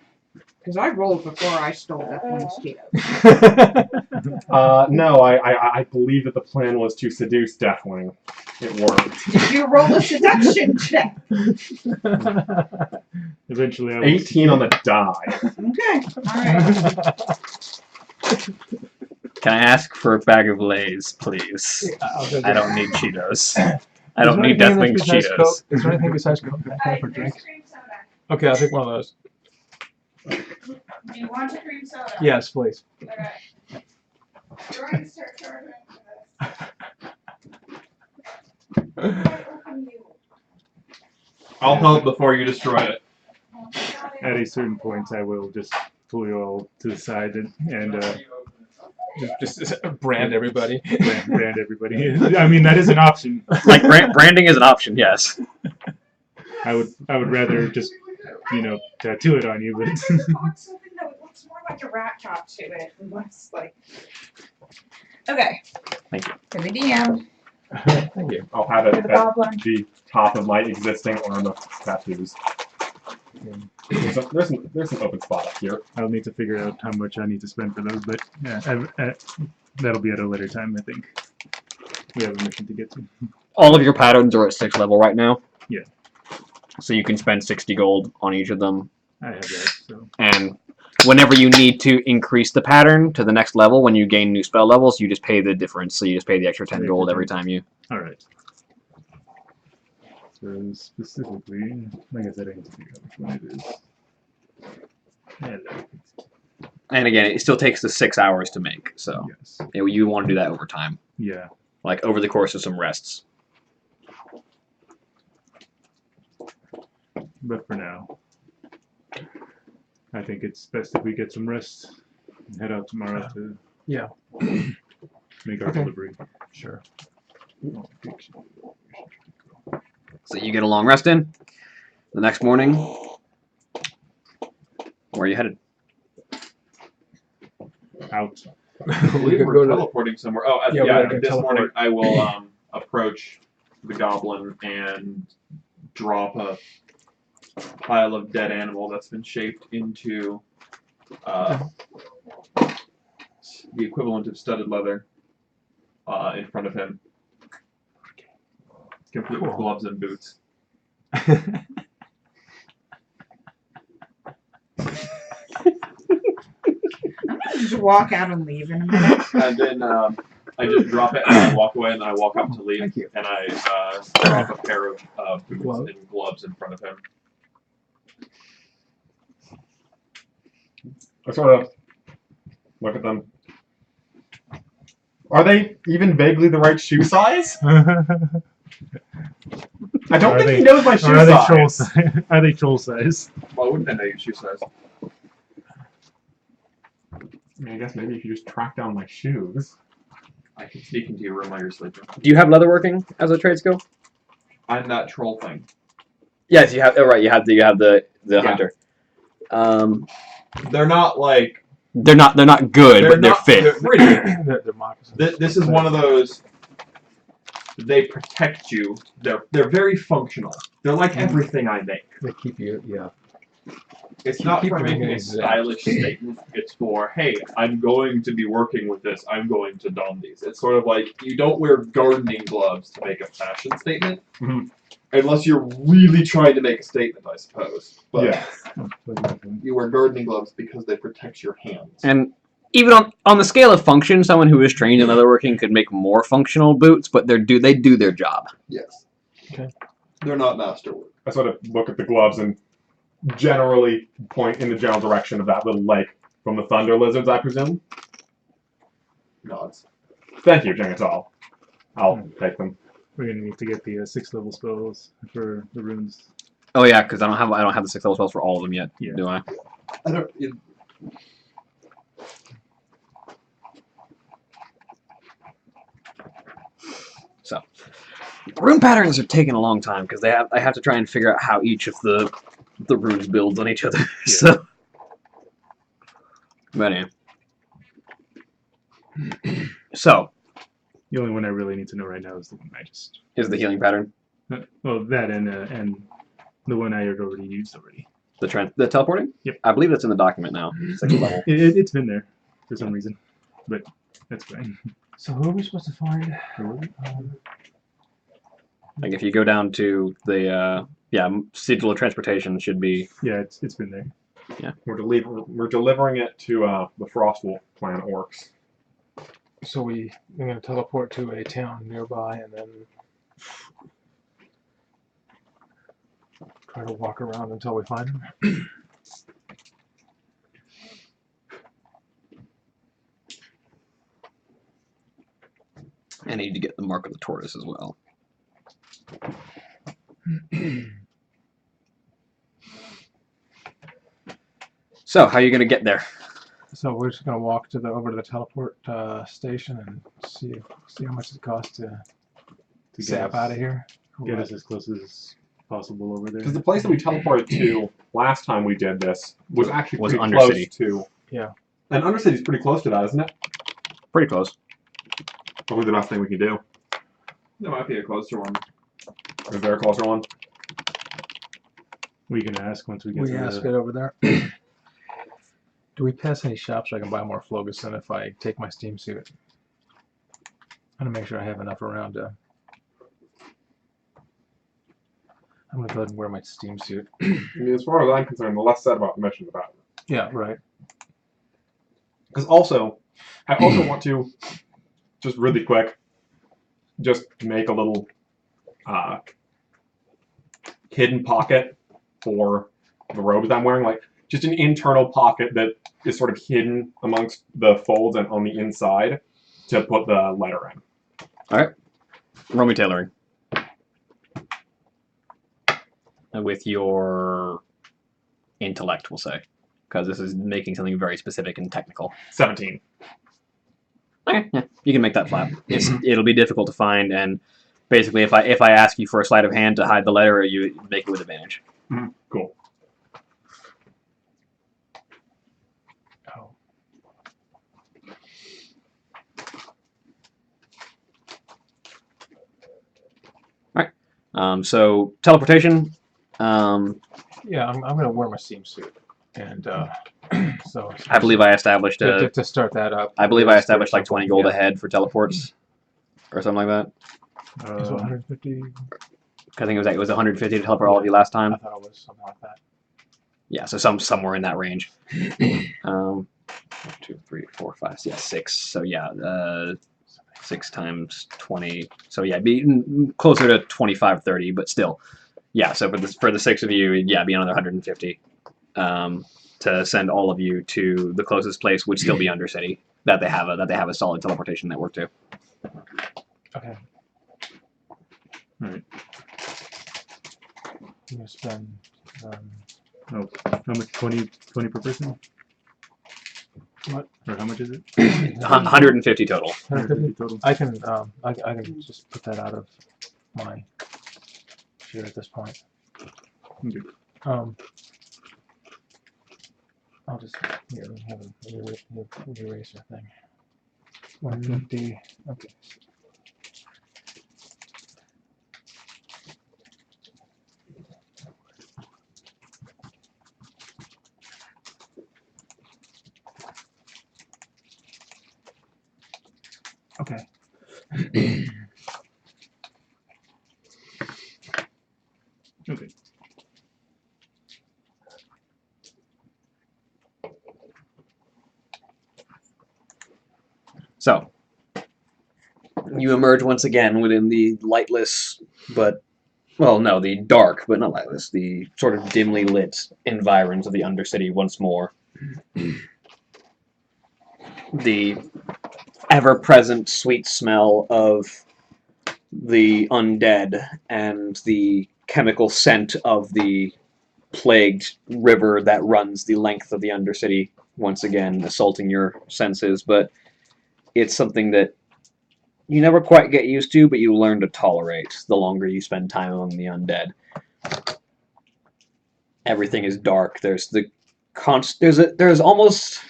Because I rolled before I stole that mosquito. No, I believe that the plan was to seduce Deathwing. It worked. Did you roll a seduction check? Eventually I will... 18 on the die. Okay, alright. Can I ask for a bag of Lay's, please? I don't need Cheetos. I don't need Deathwing's Cheetos. Is there anything besides Coke that I can have for drink? Okay, I'll take one of those. Do you want a cream soda? Yes, please. Okay. You're going to start charging for this. I'll help before you destroy it. At a certain point, I will just pull you all to the side and Just brand everybody. brand everybody. I mean, that is an option. Like branding is an option, yes. I would rather just, tattoo it on you, but... I want something that looks more like a rat chop to it, and less like. Okay. Thank you. For the DM. Thank you. I'll have it For the at goblin. the top of my existing arm of tattoos. There's an open spot up here. I'll need to figure out how much I need to spend for those, but yeah, that'll be at a later time, I think. We have a mission to get to. All of your patterns are at 6th level right now. Yeah. So you can spend 60 gold on each of them. I have that, so... And whenever you need to increase the pattern to the next level, when you gain new spell levels, you just pay the difference. So you just pay the extra 10 gold every time you... Alright. So specifically, like I said, I need to figure out which one it is. Hello. And again, it still takes the 6 hours to make. So Yes. you want to do that over time. Yeah. Like over the course of some rests. But for now, I think it's best if we get some rest and head out tomorrow to Yeah. make our Okay. delivery. Sure. So you get a long rest in. The next morning, where are you headed? Out. I believe could we're go to- teleporting somewhere. Oh, Yeah, yeah. we're gonna This teleport. morning I will approach the goblin and drop a pile of dead animal that's been shaped into the equivalent of studded leather in front of him, complete with Cool. gloves and boots. I'm gonna just walk out and leave in a minute. And then I just drop it and I walk away, and then I walk up to leave, Thank you. and I drop a pair of boots Glove. and gloves in front of him. I sort of look at them. Are they even vaguely the right shoe size? I don't think he knows my shoe Or are they size. troll size? Are they troll size? Why wouldn't I know your shoe size? I mean, I guess maybe if you just track down my shoes. I can sneak into your room while you're sleeping. Do you have leatherworking as a trade skill? I'm that troll thing. Yes, you have. Oh, right, you have the Yeah. hunter. They're not like They're not good, but they're not- fit. They're pretty. They're moccasins. This is one of those. They protect you. They're very functional. They're like everything I make. They keep you, yeah. It's not Keep for them making a exact. stylish statement. It's for, hey, I'm going to be working with this. I'm going to don these. It's sort of like you don't wear gardening gloves to make a fashion statement, Mhm. unless you're really trying to make a statement, I suppose. But Yeah. you wear gardening gloves because they protect your hands. And even on the scale of function, someone who is trained in leatherworking could make more functional boots, but they do their job. Yes. Okay. They're not masterwork. I sort of look at the gloves and generally point in the general direction of that little lake from the thunder lizards, I presume. Nods. Thank you, Jangatal. I'll take them. We're gonna need to get the 6th level spells for the runes. Oh yeah, because I don't have the 6 level spells for all of them yet, Yeah. do I? I don't. Rune patterns are taking a long time because I have to try and figure out how each of the runes builds on each other. So, but anyway. So The only one I really need to know right now is the one I just. is the healing pattern Well, that and the one I had already used already. the teleporting? Yep. I believe that's in the document now. 6th level. It's been there for some reason, but that's fine. So who are we supposed to find? Like if you go down to the sigil of transportation should be Yeah, it's been there. We're delivering it to the Frostwolf clan orcs. So we're going to teleport to a town nearby and then try to walk around until we find them. I need to get the mark of the tortoise as well. So, how are you going to get there? So we're just going to walk over to the teleport station and see how much it costs to To zap out of here. Get us as close as possible over there. Because the place that we teleported to last time we did this was actually Was pretty Undercity. close to. Yeah. And Undercity's pretty close to that, isn't it? Pretty close. Probably the best thing we can do. There might be a closer one. Is there a closer one? We can ask once we get We to ask the. it over there. Do we pass any shops so I can buy more Floguson if I take my steam suit? I'm going to make sure I have enough around to... I'm going to go ahead and wear my steam suit. I mean, as far as I'm concerned, the less said about the mission, the better. Yeah, right. Because also, I also want to, just really quick, just make a little hidden pocket for the robes I'm wearing. Like, just an internal pocket that is sort of hidden amongst the folds and on the inside to put the letter in. Roll me tailoring. With your intellect, we'll say. Because this is making something very specific and technical. 17. Okay, yeah, you can make that flat. It'll be difficult to find, and basically, if I ask you for a sleight of hand to hide the letter, you make it with advantage. Cool. Oh. So teleportation. Yeah, I'm going to wear my steam suit. And so... I believe I established to start that up. I believe I established like 20 gold Yeah. ahead for teleports, or something like that. Is it 150? I think it was 150 to teleport all of you last time. I thought it was something like that. Yeah, so somewhere in that range. 1, 2, 3, 4, 5, yeah, 6. So yeah, 6 times 20. So yeah, be closer to 25, 30, but still. Yeah, so for the 6 of you, yeah, be another 150 to send all of you to the closest place, would still be Undercity, that they have a solid teleportation network to. Okay. Alright. I'm gonna spend. Oh, how much? 20 per person? What? Or how much is it? 150 total. 150 total. I can just put that out of my share at this point. Okay. I'll just here we have an eraser thing. 150. Okay. Okay. Okay. So, you emerge once again within the lightless, but, well, no, the dark, but not lightless, the sort of dimly lit environs of the Undercity once more. The ever-present sweet smell of the undead and the chemical scent of the plagued river that runs the length of the Undercity, once again assaulting your senses, but it's something that you never quite get used to, but you learn to tolerate the longer you spend time among the undead. Everything is dark. There's almost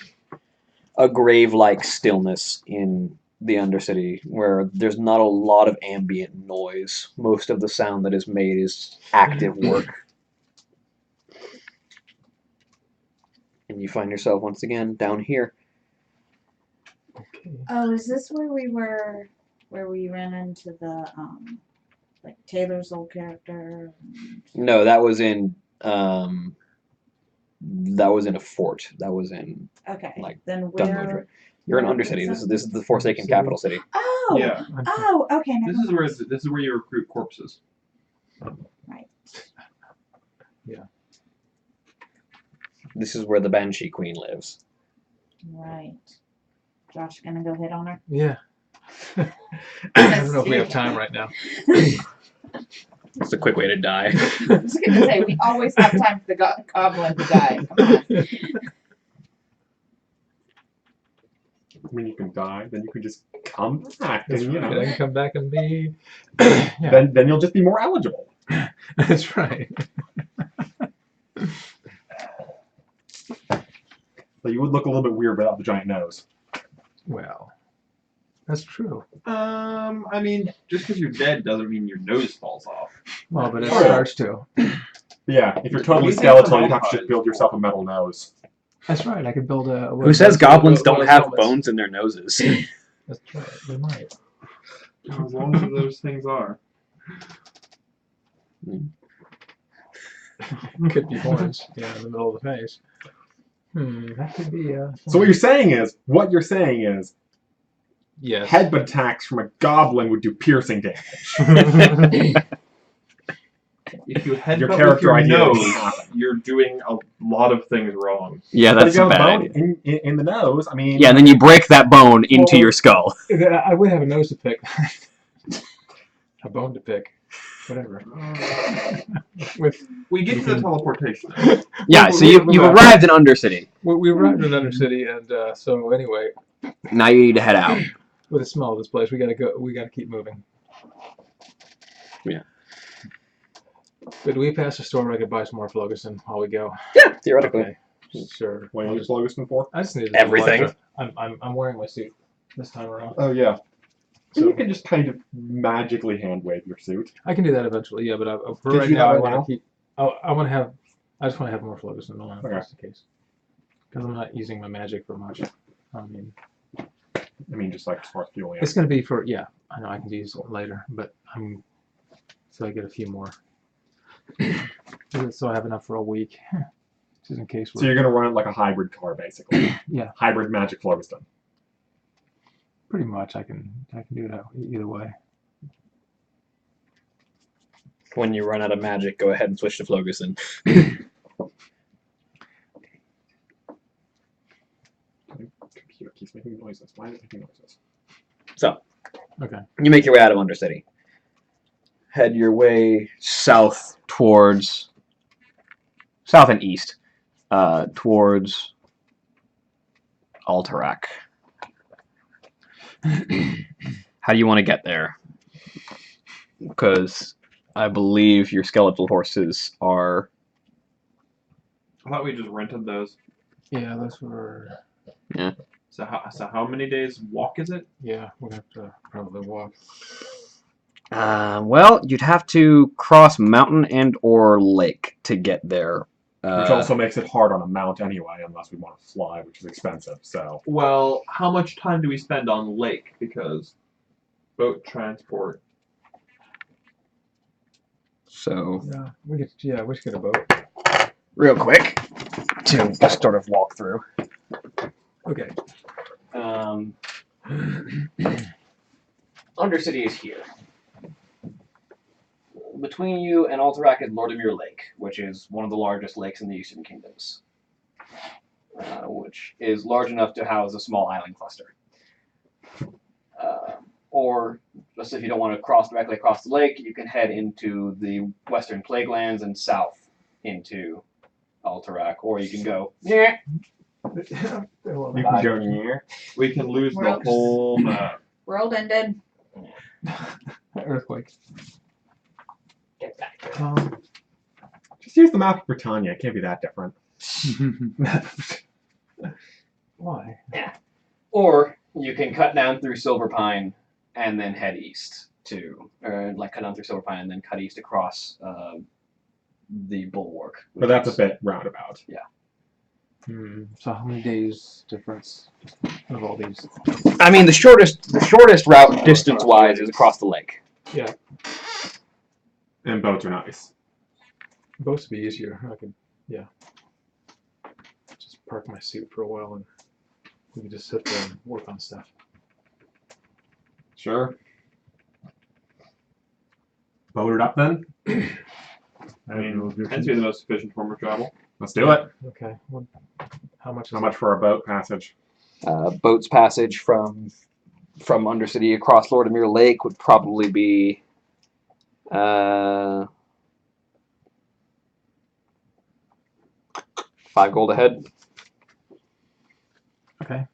a grave-like stillness in the Undercity, where there's not a lot of ambient noise. Most of the sound that is made is active work. And you find yourself once again down here. Okay. Oh, is this where we were? Where we ran into the like Taylor's old character? No, that was in a fort. That was in Okay. like Then Dunwood. where? You're in where Undercity. was This is the Forsaken Undercity. capital city. Oh. Yeah. Oh. Okay. Never This mind. is where you recruit corpses. Right. This is where the Banshee Queen lives. Right. Josh gonna go hit on her. Yeah. I don't know if we have time right now. It's a quick way to die. I was gonna say we always have time for the goblin to die. Come on. When you can die, then you can just come back, That's and you right. know, I can come back and be. Yeah. then you'll just be more eligible. That's right. But you would look a little bit weird without the giant nose. Well, that's true. I mean, just because you're dead doesn't mean your nose falls off. Well, but it Oh, yeah. starts to. But yeah, if you're totally What do you think skeletal, the you'd have to just vampires build yourself for? a metal nose. That's right. I could build a. Who says goblins don't have bones in their noses? That's right. They might. As long as those things are. Could be horns. Yeah, in the middle of the face. That could be. So what you're saying is, Yes. headbutt attacks from a goblin would do piercing damage. If you headbutt Your with character your idea nose, doesn't happen. you're doing a lot of things wrong. Yeah, But that's if you a have a bad bone idea. in the nose, I mean... Yeah, and then you break that bone into Well, your skull. I would have a nose to pick. A bone to pick. Whatever. With We get to the teleportation. Yeah, so you've arrived in Undercity. we arrived in Undercity, and so anyway, Now you need to head out. with the smell of this place, we gotta go. We gotta keep moving. Yeah. But do we pass the store where I could buy some more Phlogiston while we go? Yeah, theoretically. Okay. Sure. What do I'll you use Phlogiston for? I just need to Everything. I'm wearing my suit this time around. Oh, yeah. So So you can just kind of magically hand wave your suit. I can do that eventually. Yeah, but for Did right you now, have I it want now? to keep. Oh, I just want to have more Phlogiston on Okay. just in case. Because I'm not using my magic for much. I mean, Just like as far as fueling it's going to be for, yeah, I know I can use it later, but so I get a few more. So I have enough for a week. Just in case So you're going to run it like a hybrid car, basically. Yeah. Hybrid magic Phlogiston. Pretty much, I can do that either way. When you run out of magic, go ahead and switch to Floguson. Computer keeps making noises. Why is it making noises? So, Okay. you make your way out of Undercity. Head your way south towards... south and east. Towards... Alterac. How do you want to get there? Because I believe your skeletal horses are... I thought we just rented those. Yeah, those were. So how many days walk is it? Yeah, we'll have to probably walk. well, you'd have to cross mountain and or lake to get there. Which also makes it hard on a mount anyway, unless we want to fly, which is expensive. So Well, how much time do we spend on lake? Because boat transport. So, Yeah, we should get a boat. real quick, to just sort of walk through. Okay. Undercity is here. Between you and Alterac is Lordimere Lake, which is one of the largest lakes in the Eastern Kingdoms, which is large enough to house a small island cluster. Or, just if you don't want to cross directly across the lake, you can head into the Western Plaguelands and south into Alterac, or you can go, yeah. you can go near. We can lose the Well- whole map. World ended. Earthquake. Get back. Just use the map of Britannia. It can't be that different. Why? Or you can cut down through Silver Pine and then head east to, or like cut down through Silver Pine and then cut east across the Bulwark. But that's a bit roundabout. So how many days difference of all these? I mean, the shortest route distance-wise is across the lake. Yeah, And boats are nice. boats would be easier. I could, just park my suit for a while and we can just sit there and work on stuff. Sure. Boat it up then. I mean, tends to be the most efficient form of travel. Let's do it. Okay. Well, how much? How much for a boat passage? Boat's passage from Undercity across Lordimere Lake would probably be 5 gold ahead. Okay.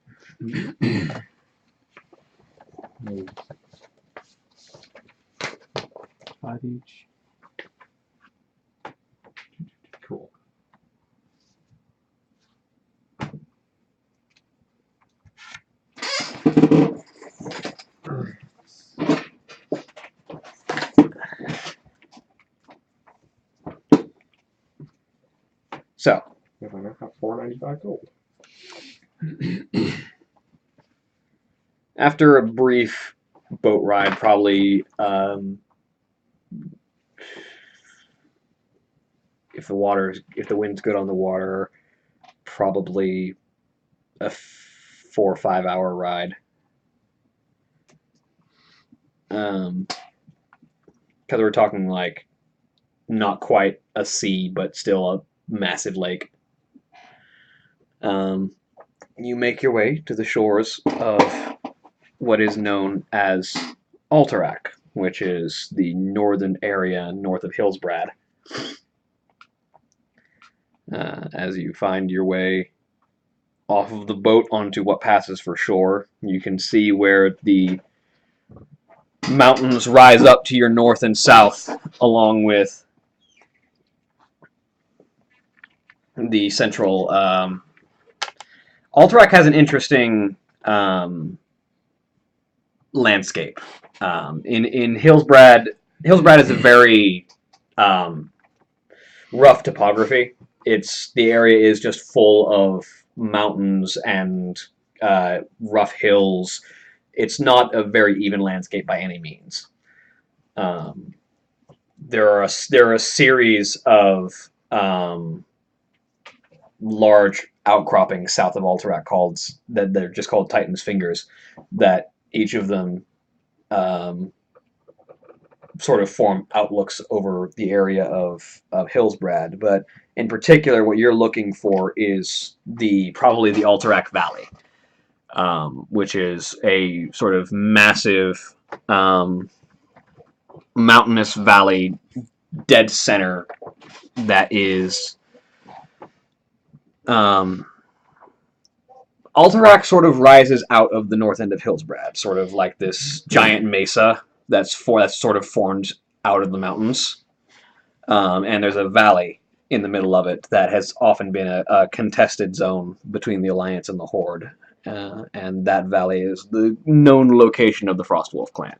5 each. Cool. So, If I have 495 gold. after a brief boat ride, probably if the wind's good on the water, probably a 4 or 5 hour ride. Because we're talking like not quite a sea, but still a massive lake. You make your way to the shores of what is known as Alterac, which is the northern area north of Hillsbrad. As you find your way off of the boat onto what passes for shore, you can see where the mountains rise up to your north and south, along with the central. Alterac has an interesting landscape. In Hillsbrad is a very rough topography. The area is just full of mountains and rough hills. It's not a very even landscape by any means. There are a series of large outcroppings south of Alterac that they're just called Titan's Fingers that each of them sort of form outlooks over the area of Hillsbrad, but in particular, what you're looking for is probably the Alterac Valley, which is a sort of massive mountainous valley, dead center that is. Alterac sort of rises out of the north end of Hillsbrad, sort of like this giant mesa that's sort of formed out of the mountains. And there's a valley in the middle of it that has often been a contested zone between the Alliance and the Horde. And that valley is the known location of the Frostwolf clan.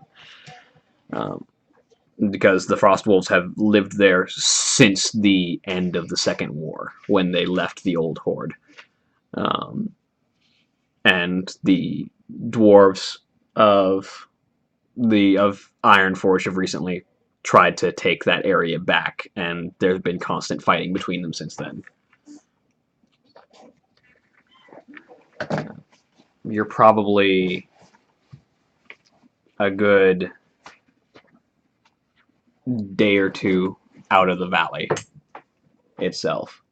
Because the Frostwolves have lived there since the end of the Second War, when they left the old Horde. And the dwarves of Ironforge have recently tried to take that area back, and there's been constant fighting between them since then. You're probably a good day or two out of the valley itself,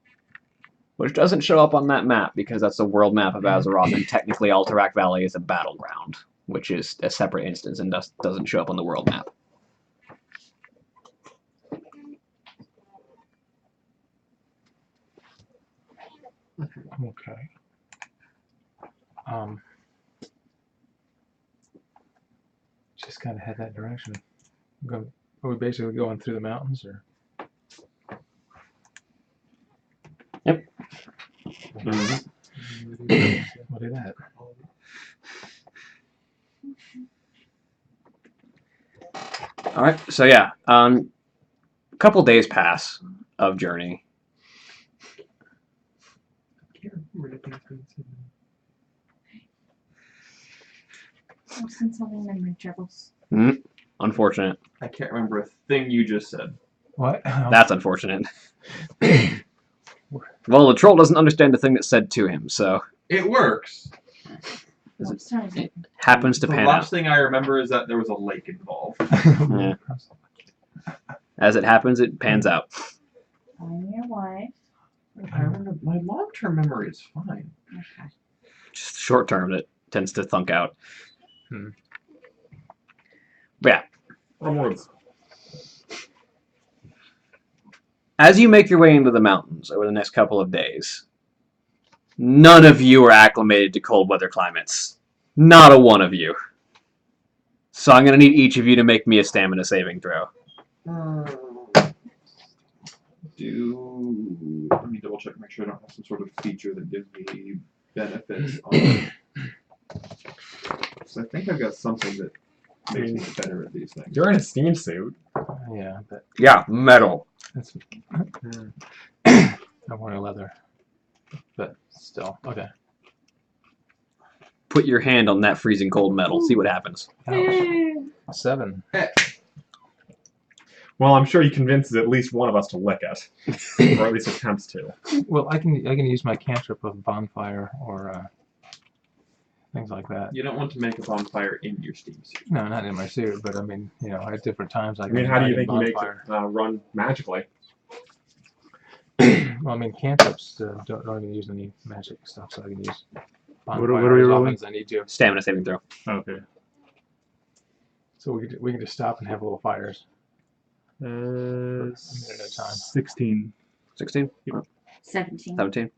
which doesn't show up on that map because that's a world map of Azeroth, and technically Alterac Valley is a battleground, which is a separate instance and doesn't show up on the world map. Okay. Just kind of head that direction. Are we basically going through the mountains, or? Yep. What is that? All right, so yeah, a couple days pass of journey. I'm since having memory troubles. Unfortunate. I can't remember a thing you just said. What? That's unfortunate. Well, the troll doesn't understand the thing that's said to him, so It works. What time is it? happens to The pan last out. thing I remember is that there was a lake involved. Yeah. As it happens, it pans out. I'm your wife. I remember my long-term memory is fine. Okay. Just short term, it tends to thunk out. Hmm. But yeah, Onwards. as you make your way into the mountains over the next couple of days, none of you are acclimated to cold weather climates. Not a one of you. So I'm going to need each of you to make me a stamina saving throw. Let me double check, make sure I don't have some sort of feature that gives me benefits on. So I think I've got something that makes me better at these things. You're in a steam suit. Yeah, but Yeah, metal. that's. I want a leather, but still okay. Put your hand on that freezing cold metal. See what happens. Ouch. 7. Well, I'm sure he convinces at least one of us to lick it, or at least attempts to. Well, I can use my cantrip of bonfire or things like that. You don't want to make a bonfire in your steam suit. No, not in my suit, but I mean, you know, at different times I mean, how do you think he makes bonfire. it run magically? Well, I mean, cantrips don't even use any magic stuff, so I can use bonfire What are we as often rolling? as I need to. Stamina saving throw. Okay. So we can just stop and have little fires. Uh, minute at a time. 16. 16? 17. 17?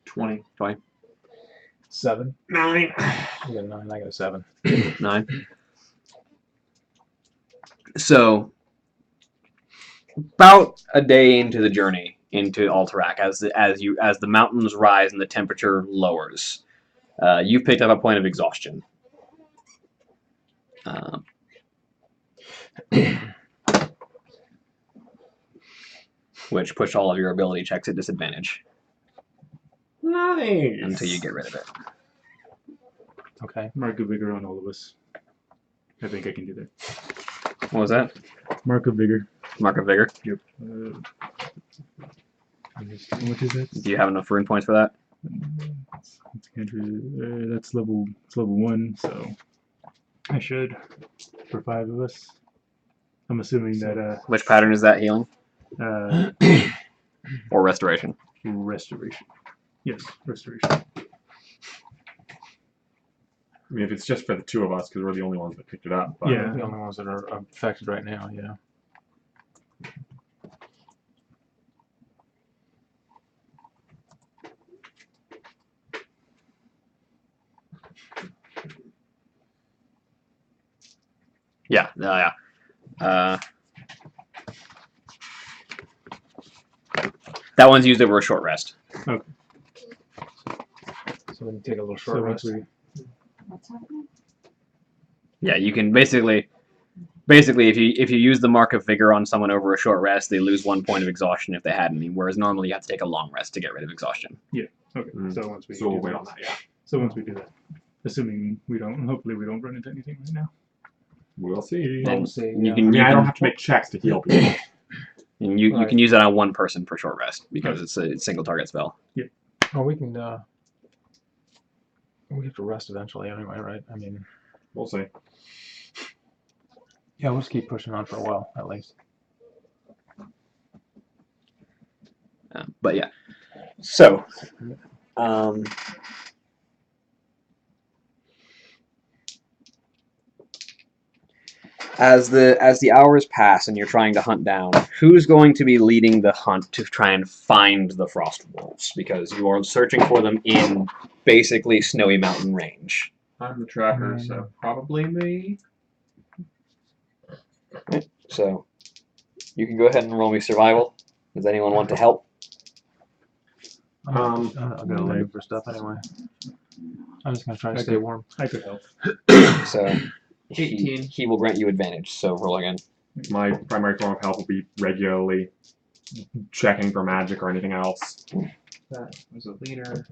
20. 7. 9. You got a 9. I got a 7. 9. So, about a day into the journey into Alterac, as the mountains rise and the temperature lowers, you've picked up a point of exhaustion. Which puts all of your ability checks at disadvantage Nice. until you get rid of it. Okay. Mark of Vigor on all of us. I think I can do that. What was that? Mark of Vigor. Mark of Vigor. Yep. What is that? Do you have enough rune points for that? Let's That's level 1, so I should for 5 of us. I'm assuming that Which pattern is that healing or restoration? restoration. Yes, restoration. I mean, if it's just for the 2 of us, because we're the only ones that picked it up. But Yeah. The only ones that are affected right now, yeah. Yeah. Yeah. That one's used over a short rest. So we can take a little short So rest. once What's happening? Yeah, you can basically if you use the mark of vigor on someone over a short rest, they lose 1 point of exhaustion if they had any. Whereas normally you have to take a long rest to get rid of exhaustion. okay. Mm. So once we so we'll do wait that. on that. Yeah, So once we do that, assuming hopefully we don't run into anything right now. we'll see. We'll see. You Yeah. can I mean, you I can, don't have to make checks to heal people. and you Right. can use that on 1 person for short rest because it's a single target spell. Oh, we can. We have to rest eventually anyway, right? I mean, We'll see. yeah, we'll just keep pushing on for a while at least. But yeah, so as the hours pass and you're trying to hunt down, who's going to be leading the hunt to try and find the frost wolves? Because you are searching for them in basically Snowy Mountain range. I'm the tracker, so probably me. So you can go ahead and roll me survival. Does anyone want to help? I'm gonna leave for stuff anyway. I'm just gonna try to stay warm. I could help. So 18. he will grant you advantage. So roll again. My primary form of help will be regularly checking for magic or anything else. That was a leader.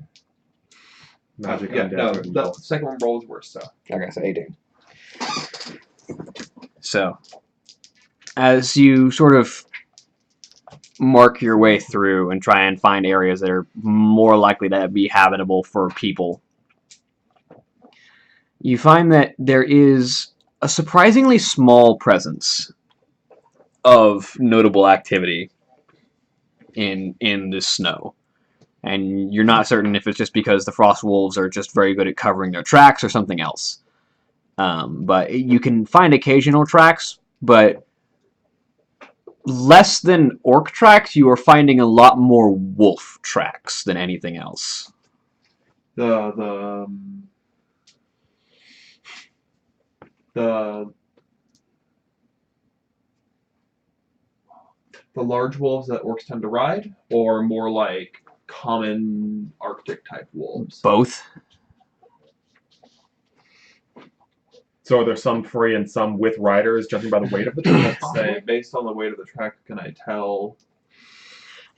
Magic, Yeah, undead, no, or the evil. second one rolls worse, so. Okay, so 18. So, as you sort of mark your way through and try and find areas that are more likely to be habitable for people, you find that there is a surprisingly small presence of notable activity in the snow. And you're not certain if it's just because the frost wolves are just very good at covering their tracks or something else. But you can find occasional tracks, but less than orc tracks, you are finding a lot more wolf tracks than anything else. The large wolves that orcs tend to ride, or more like common Arctic type wolves. Both. So are there some free and some with riders, judging by the weight of the track? Let's say, based on the weight of the track, can I tell?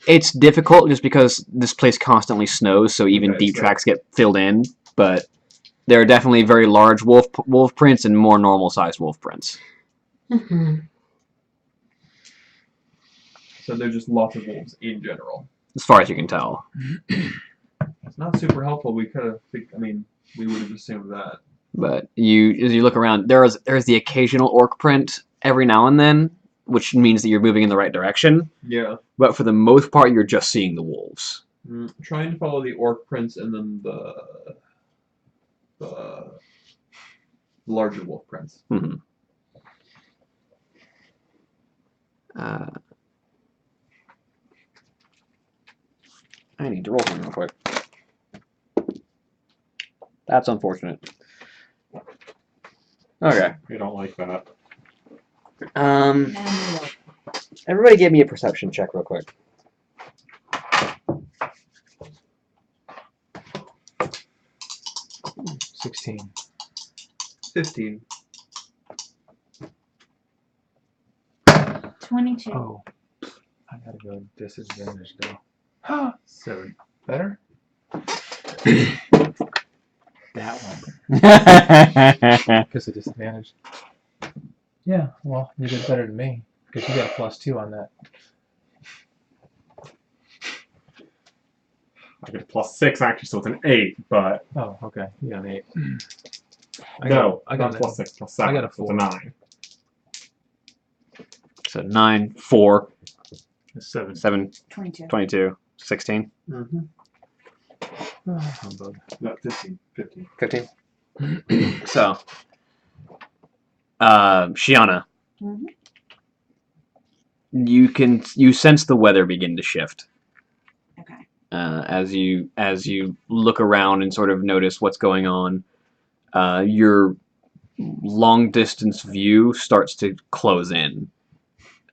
It's difficult just because this place constantly snows, so even Okay, deep so- tracks get filled in. But there are definitely very large wolf prints and more normal sized wolf prints. So there's just lots of wolves in general. As far as you can tell. It's not super helpful. We could have. I mean, we would have assumed that. But as you look around, there's the occasional orc print every now and then, which means that you're moving in the right direction. Yeah. But for the most part, you're just seeing the wolves. Trying to follow the orc prints and then the larger wolf prints. Mm-hmm. I need to roll something real quick. That's unfortunate. Okay. We don't like that. Everybody give me a perception check real quick. 16. 15. 22. Oh, I gotta go disadvantage though. 7. Better? That one. Because of disadvantage. Yeah, well, you did better than me. Because you got a +2 on that. I get a +6 actually, so it's an 8. But Oh, okay. You got an 8. no, I got not an +6, +7. I got a so 4. it's a 9. So 9, 4, A 7. 7, 22. 22, 16, Mm-hmm. Humbug. Not 15. 15. 15. So, Shiana, Mhm. you sense the weather begin to shift. Okay. As you look around and sort of notice what's going on. Your long distance view starts to close in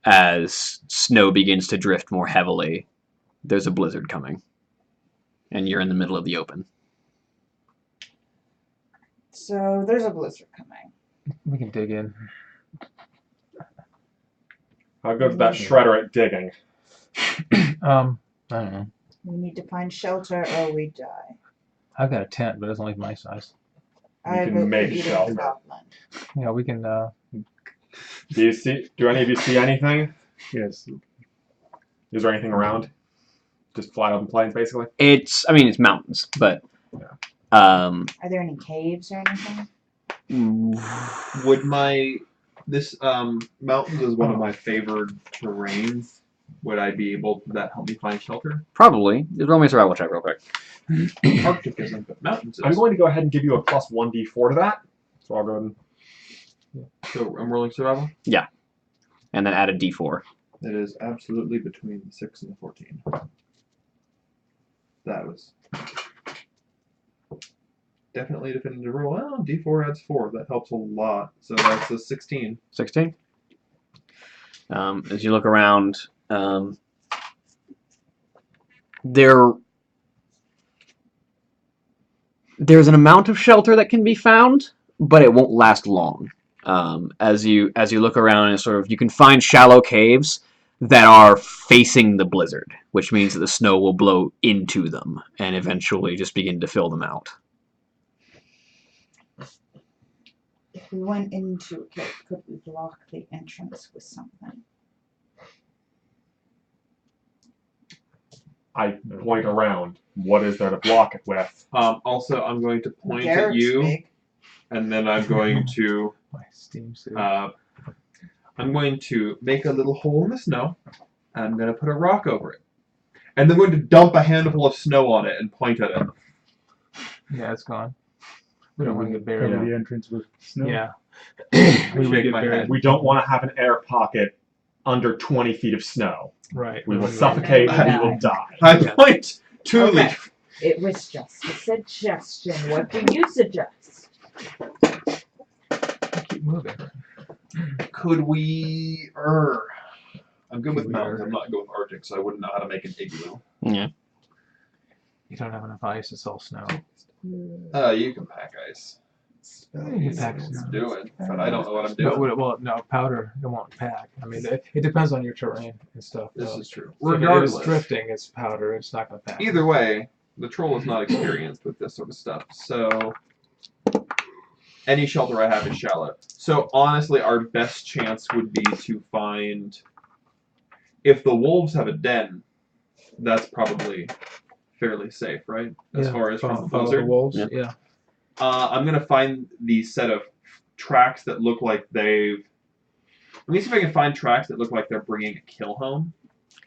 as snow begins to drift more heavily. There's a blizzard coming, and you're in the middle of the open. So there's a blizzard coming. We can dig in. How good's that shredder at digging? I don't know. We need to find shelter or we die. I've got a tent, but it's only my size. I can vote make for eating shelter. goblin. Yeah, we can. Do any of you see anything? Yes. Is there anything around? Just flat open plains, basically. It's mountains, but Are there any caves or anything? Would this mountains is one of my favored terrains. Would I be able to that help me find shelter? probably. Just roll me a survival check real quick. Arctic isn't, but mountains is. I'm going to go ahead and give you a +1d4 to that. So I'll go ahead and So I'm rolling survival. And then add a d4. It is absolutely between the 6 and the 14. That was definitely a definitive roll. Well, D4 adds 4. That helps a lot. So that's a 16. 16. As you look around, there's an amount of shelter that can be found, but it won't last long. As you look around, and sort of you can find shallow caves that are facing the blizzard, which means that the snow will blow into them and eventually just begin to fill them out. If we went into a cave, could we block the entrance with something? I point around. What is there to block it with? Also, I'm going to point at Garrett's you, big. and then I'm going to My steam suit. I'm going to make a little hole in the snow, and I'm going to put a rock over it. And then I'm going to dump a handful of snow on it and point at it. Yeah, it's gone. We don't want to get buried. Cover the entrance with snow. Yeah. We We would shake get my buried. head. We don't want to have an air pocket under 20 feet of snow. Right. We will would- suffocate And and we will die. I Yeah. point to Okay. Leaf. It was just a suggestion. What do you suggest? Keep moving. Could we? I'm good with Could we, mountains. I'm not good with Arctic, so I wouldn't know how to make an igloo. Yeah. You don't have enough ice, it's all snow. You can pack ice. You can pack It's snow. doing, but I don't know what I'm No, doing. well, no, powder, it won't pack. I mean, it depends on your terrain and stuff. This is true. If Regardless, it's drifting, it's powder, it's not going to pack. either way, the troll is not experienced with this sort of stuff. So any shelter I have is shallow. So honestly, our best chance would be to find. If the wolves have a den, that's probably fairly safe, right? As far as from the follow blizzard. the wolves, Yeah. yeah. I'm gonna find the set of tracks that look like they've. Let me see if I can find tracks that look like they're bringing a kill home,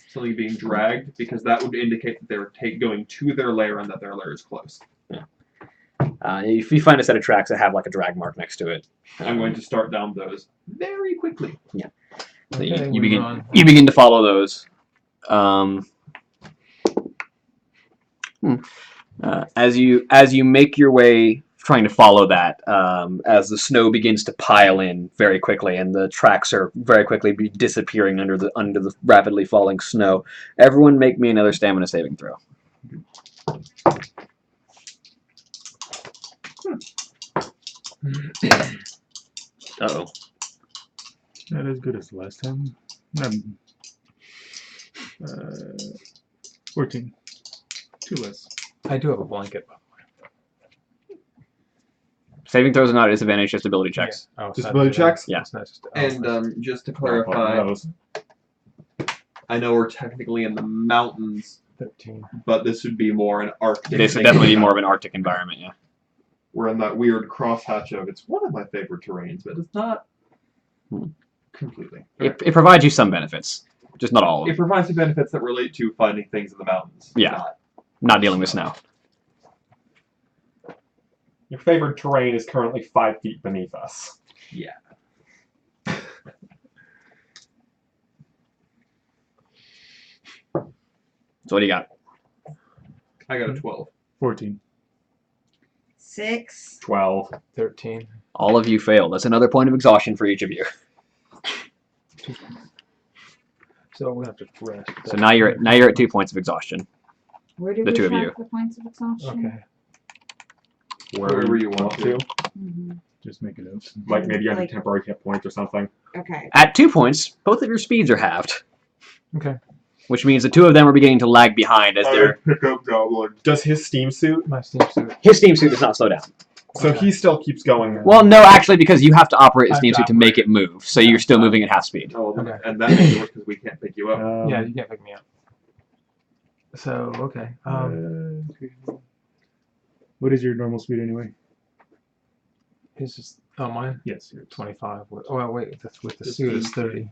something being dragged, because that would indicate that they're going to their lair and that their lair is close. If you find a set of tracks that have like a drag mark next to it, I'm going to start down those very quickly. So Okay, you we begin run. you begin to follow those. As you make your way trying to follow that, as the snow begins to pile in very quickly and the tracks are very quickly disappearing under the rapidly falling snow, everyone make me another stamina saving throw. Uh-oh. Not as good as last time. 14. 2 less. I do have a blanket. Saving throws are not a disadvantage, just ability checks. Yeah. Oh, Just so ability that's- checks? Yeah. that's not just- And just to Clarify clarify, those. I know we're technically in the mountains, 13. but this would be more an Arctic. This would thing. definitely be more of an Arctic environment, yeah. We're in that weird crosshatch of it's one of my favorite terrains, but it's not completely. It provides you some benefits, just not all of It them. provides the benefits that relate to finding things in the mountains. Yeah. Not dealing with snow. Your favored terrain is currently 5 feet beneath us. Yeah. So what do you got? I got a 12. 14. 6. 12. 13. All of you failed. That's another point of exhaustion for each of you. So we have to rest. So now you're at 2 points of exhaustion. Where do The we two of track you. the points of exhaustion? Okay. Wherever you want to. Mm-hmm. Just make a note. Like maybe under Like- temporary hit points or something. Okay. At 2 points, both of your speeds are halved. Okay. Which means the two of them are beginning to lag behind as their pick up Goblin. Does his steam suit? My steam suit. his steam suit does not slow down. So Okay. he still keeps going. Well, no, actually, because you have to operate the I have steam to suit to make it move, so you're still moving at half speed. Oh, well, Okay. and that makes it work because we can't pick you up. Yeah, you can't pick me up. So, okay. What is your normal speed anyway? It's just, oh, mine? Yes, yours. 25. Oh, wait, that's with the It's suit is 30. 30.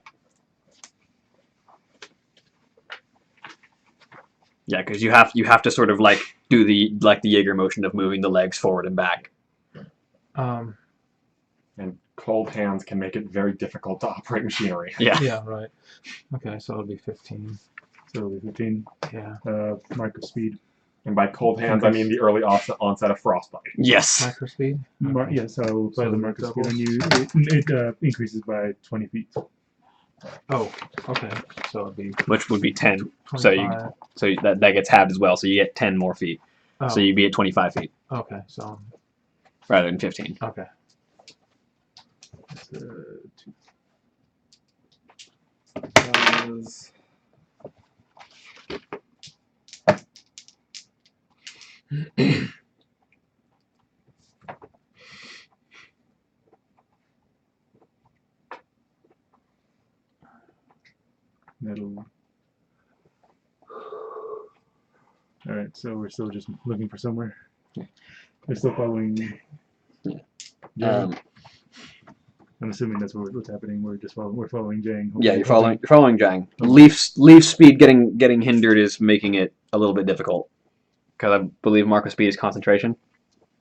Yeah, because you have to sort of like do the Jaeger motion of moving the legs forward and back. And cold hands can make it very difficult to operate machinery. Yeah. Yeah, right. Okay, so it'll be 15. So it'll be 15. Yeah. Mark of speed. And by cold hands, I mean the early onset of frostbite. Yes. Micro speed? Yes, I will apply So the mark of speed double? on you. It increases by 20 feet. Oh, okay. So it'll be Which would be 10. 25. So that gets halved as well. So you get 10 more feet. Oh, So you'd be at 25 feet okay, so, rather than 15. okay. Does- That'll. Alright, so we're still just looking for somewhere. We're still following. Um, I'm assuming that's what's happening. We're following Jang. yeah, you're following Jang. Leaf's speed getting hindered is making it a little bit difficult because I believe Marco speed is concentration.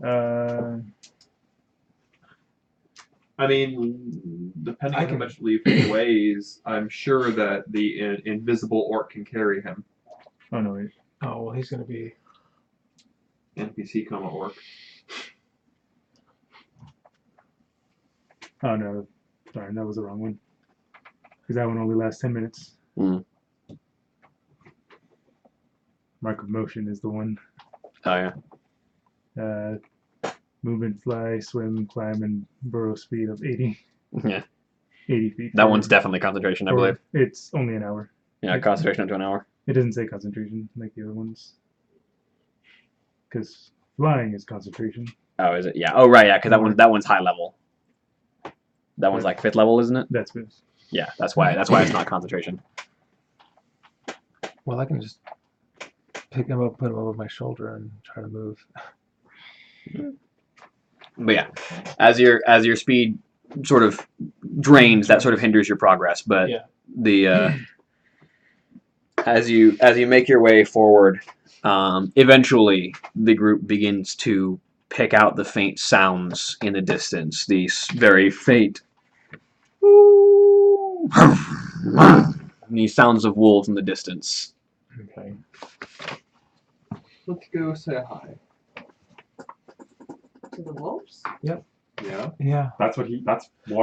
I mean, depending I on how can- much Leaf weighs, I'm sure that the invisible orc can carry him. Oh no, wait. Oh, well, he's going to be. NPC, orc. Oh no, sorry, that was the wrong one. Because that one only lasts 10 minutes. Mm. Mark of motion is the one. Oh yeah. Movement, fly, swim, climb, and burrow speed of 80. Yeah. 80 feet. That for- one's definitely concentration, I for- believe. It's only an hour. Yeah, concentration up to an hour. It doesn't say concentration like the other ones. Because flying is concentration. Oh, is it? Yeah. Oh, right. Yeah, because that one's high level. That one's like 5th level, isn't it? That's good. Yeah, that's why it's not concentration. Well, I can just pick him up, put him over my shoulder, and try to move. But yeah, as your speed sort of drains, that sort of hinders your progress. But Yeah. the as you make your way forward, eventually the group begins to pick out the faint sounds in the distance. These very faint, these sounds of wolves in the distance. Okay. Let's go say hi. To the wolves? Yeah. Yeah. That's what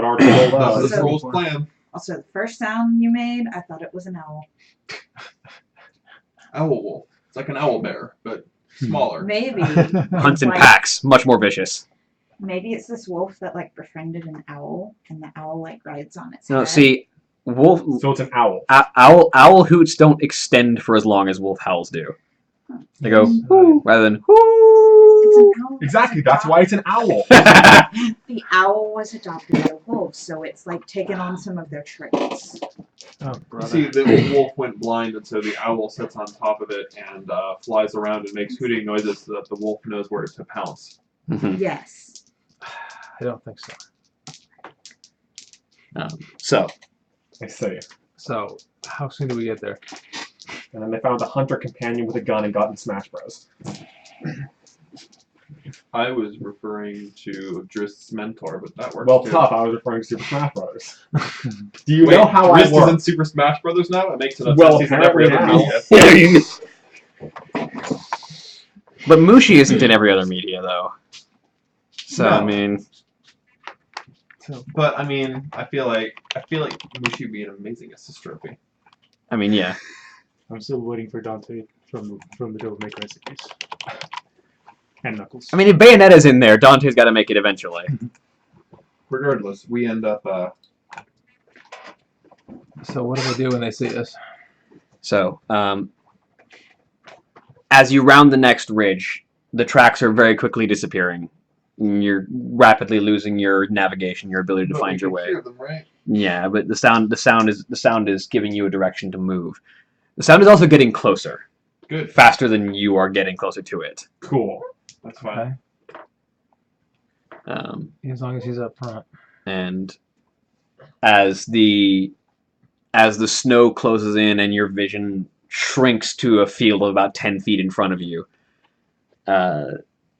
our troll That's does. the troll's plan. Also, the first sound you made, I thought it was an owl. Owl wolf. It's like an owl bear, but smaller. Maybe. Hunts in Like- packs, much more vicious. Maybe it's this wolf that like befriended an owl, and the owl like rides on its No, head. see, wolf So it's an owl. owl hoots don't extend for as long as wolf howls do. They go whoo rather than It's whoo. an owl. Exactly. That's why it's an owl. The owl was adopted by the wolves. wolves, so it's like taken on some of their traits. Oh, You brother. see, the wolf went blind, and so the owl sits on top of it and flies around and makes hooting noises so that the wolf knows where to pounce. Yes. I don't think so. So, I see. So, how soon do we get there? And then they found a hunter companion with a gun and got in Smash Bros. I was referring to Drist's mentor, but that works Well, too. tough. I was referring to Super Smash Bros. Do you Wait, know how Drist I work? is in Super Smash Brothers now? It makes enough Well, sense. He's in every other apparently media. but Mushi isn't in every other media though. So I No. mean, But I mean, I feel like Mushi would be an amazing assist trophy. yeah. I'm still waiting for Dante from the Devil May Cry series. And Knuckles. I mean, if Bayonetta's in there, Dante's got to make it eventually. Regardless, we end up. So what do they do when they see us? So, as you round the next ridge, the tracks are very quickly disappearing. You're rapidly losing your navigation, your ability to but find we your can way. hear them, right? Yeah, but the sound is giving you a direction to move. The sound is also getting closer, Good. faster than you are getting closer to it. Cool. That's fine. Okay. As long as he's up front. And as the snow closes in and your vision shrinks to a field of about 10 feet in front of you,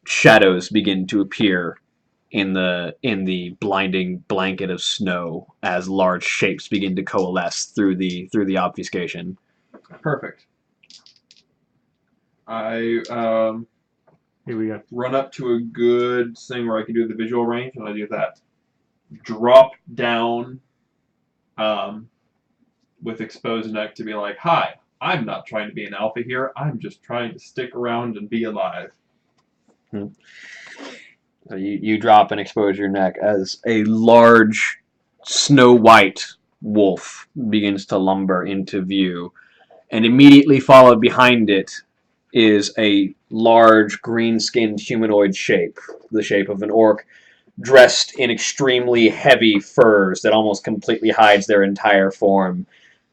shadows begin to appear in the blinding blanket of snow as large shapes begin to coalesce through the obfuscation. Perfect. I Here we go. run up to a good thing where I can do the visual range, and I do that. Drop down with exposed neck to be like, hi, I'm not trying to be an alpha here. I'm just trying to stick around and be alive. So you drop and expose your neck as a large snow white wolf begins to lumber into view, and immediately followed behind it is a large green-skinned humanoid shape, the shape of an orc, dressed in extremely heavy furs that almost completely hides their entire form,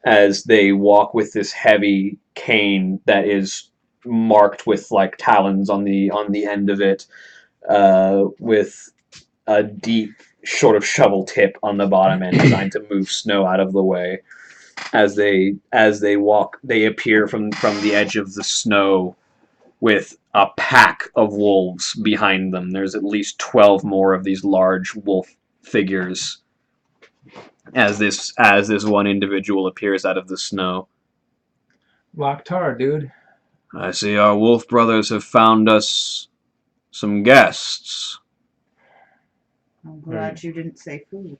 as they walk with this heavy cane that is marked with like talons on the end of it, with a deep sort of shovel tip on the bottom end designed to move snow out of the way. As they walk, they appear from the edge of the snow with a pack of wolves behind them. There's at least 12 more of these large wolf figures as this one individual appears out of the snow. Locktar, dude. I see our wolf brothers have found us some guests. I'm glad you didn't say food.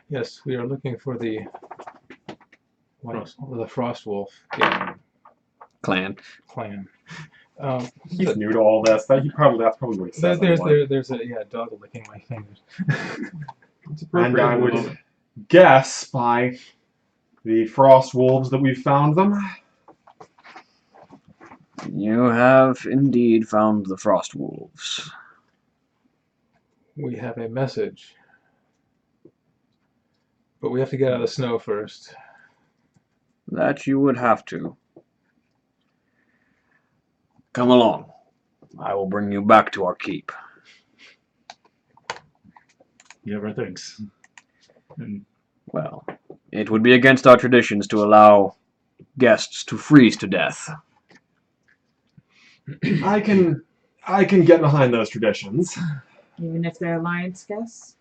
Yes, we are looking for the Frost Wolf Clan. clan. He's new to all this. That's probably what he says. anyway. There's a dog licking my fingers. It's And I appropriate. would guess by the frost wolves that we found them. You have indeed found the frost wolves. We have a message, but we have to get out of the snow first. That you would have to. Come along. I will bring you back to our keep. You have our thanks. And Well, it would be against our traditions to allow guests to freeze to death. I can get behind those traditions. Even if they're alliance guests?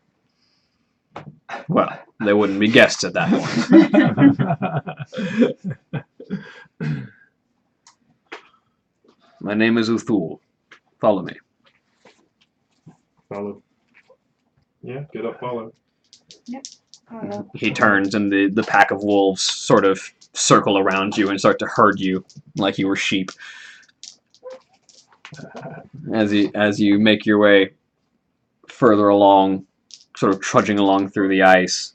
Well, they wouldn't be guests at that point. My name is Uthul. Follow me. follow. Yeah, get up, follow. He turns, and the pack of wolves sort of circle around you and start to herd you like you were sheep. As you make your way further along, sort of trudging along through the ice,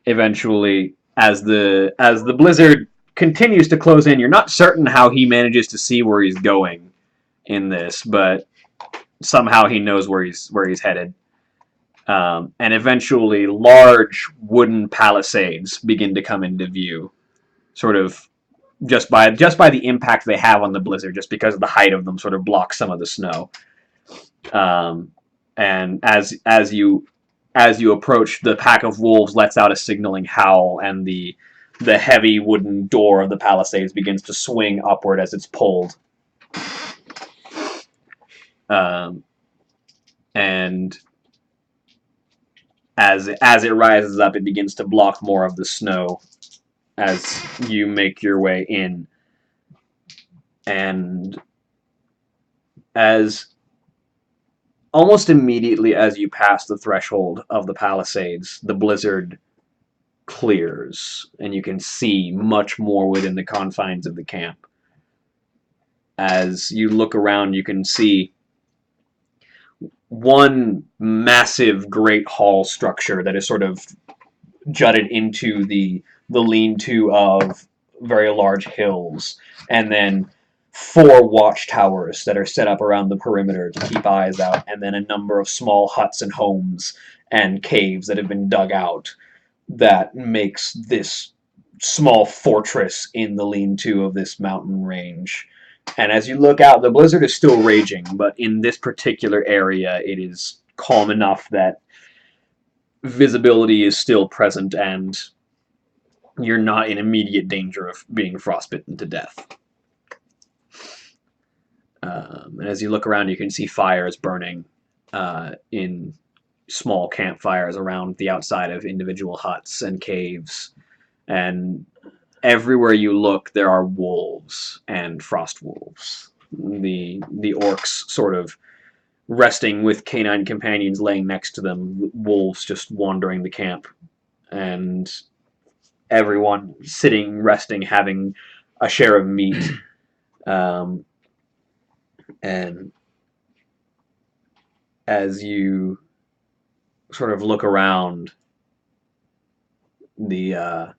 eventually, as the blizzard continues to close in, you're not certain how he manages to see where he's going in this, but somehow he knows where he's headed. And eventually large wooden palisades begin to come into view, sort of just by the impact they have on the blizzard, just because the height of them sort of blocks some of the snow. And as you approach, the pack of wolves lets out a signaling howl, and the heavy wooden door of the palisades begins to swing upward as it's pulled. And as it rises up, it begins to block more of the snow as you make your way in. And as almost immediately as you pass the threshold of the palisades, the blizzard clears, and you can see much more within the confines of the camp. As you look around, you can see one massive great hall structure that is sort of jutted into the lean-to of very large hills, and then 4 watchtowers that are set up around the perimeter to keep eyes out, and then a number of small huts and homes and caves that have been dug out that makes this small fortress in the lean-to of this mountain range. And as you look out, the blizzard is still raging, but in this particular area, it is calm enough that visibility is still present, and you're not in immediate danger of being frostbitten to death. And as you look around, you can see fires burning in small campfires around the outside of individual huts and caves. And everywhere you look, there are wolves and frost wolves. The orcs sort of resting with canine companions laying next to them, wolves just wandering the camp, and everyone sitting, resting, having a share of meat. And as you sort of look around, this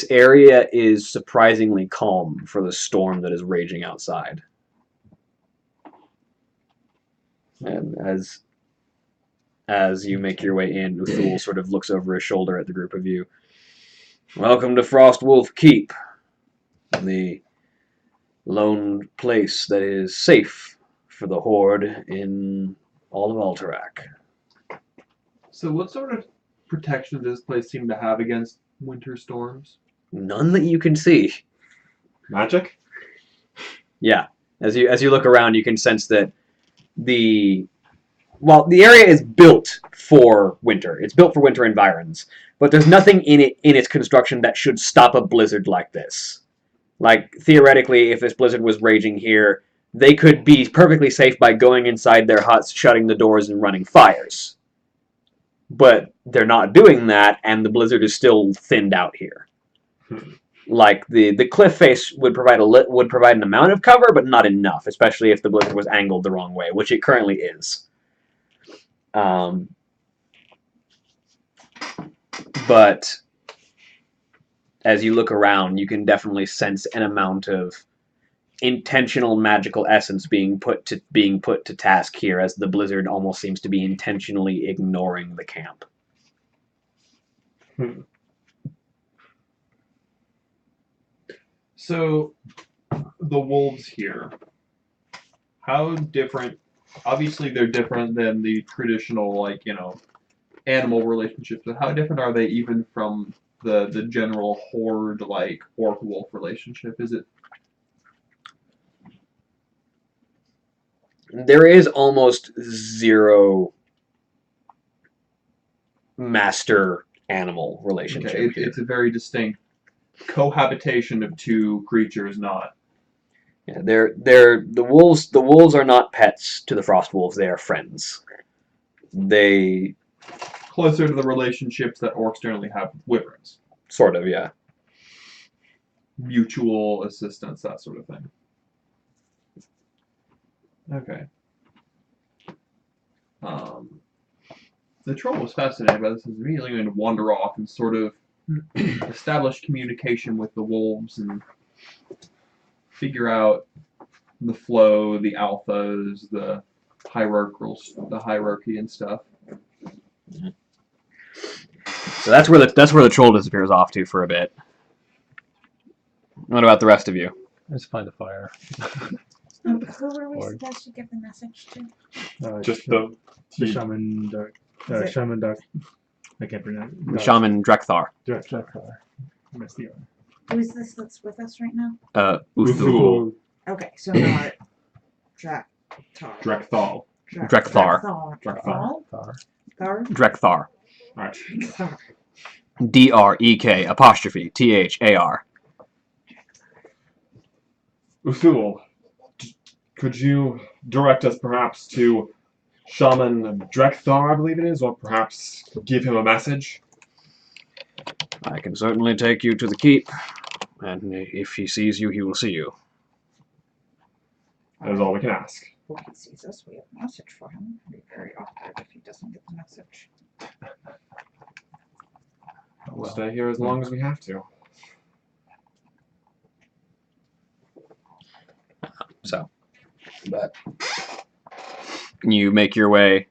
area is surprisingly calm for the storm that is raging outside. And as you make your way in, Uthul sort of looks over his shoulder at the group of you. Welcome to Frostwolf Keep, the lone place that is safe for the Horde in all of Alterac. So what sort of protection does this place seem to have against winter storms? None that you can see. Magic? Yeah. As you look around, you can sense that the area is built for winter. It's built for winter environs, but there's nothing in its construction that should stop a blizzard like this. Like, theoretically, if this blizzard was raging here, they could be perfectly safe by going inside their huts, shutting the doors, and running fires. But they're not doing that, and the blizzard is still thinned out here. Like, the cliff face would provide an amount of cover, but not enough, especially if the blizzard was angled the wrong way, which it currently is. But as you look around, you can definitely sense an amount of intentional magical essence being put to task here, as the blizzard almost seems to be intentionally ignoring the camp. So, the wolves here, how different? Obviously, they're different than the traditional, animal relationships. But how different are they even from the general horde, orc-wolf relationship? Is it? There is almost zero master-animal relationship Okay, here. it's a very distinct cohabitation of two creatures, not. Yeah, the wolves. The wolves are not pets to the frost wolves. They are friends. They Closer to the relationships that orcs generally have with wyverns. sort of, yeah. Mutual assistance, that sort of thing. Okay. The troll was fascinated by this. Is immediately going to wander off and sort of establish communication with the wolves and figure out the flow, the alphas, the the hierarchy and stuff. So that's where the troll disappears off to for a bit. What about the rest of you? Let's find a fire. Who were we Or- supposed to give the message to? Just the the shaman dark. Is it- Shaman dark. I can't pronounce it. Shaman Drekthar. Direct fire. Missed the R. Who is this that's with us right now? Uthul. Uthul. Okay, so not Draktar. Drekthal. Drekthar. Drakthar. Thar. Thar. Drekthar. Alright. Thar. Drek Thar. Uthul, could you direct us perhaps to Shaman Drekthar, I believe it is, or perhaps give him a message? I can certainly take you to the keep, and if he sees you, he will see you. That is all we can ask. If he sees us, we have a message for him. It'd be very awkward if he doesn't get the message. We'll stay here as long as we have to. So, but you make your way.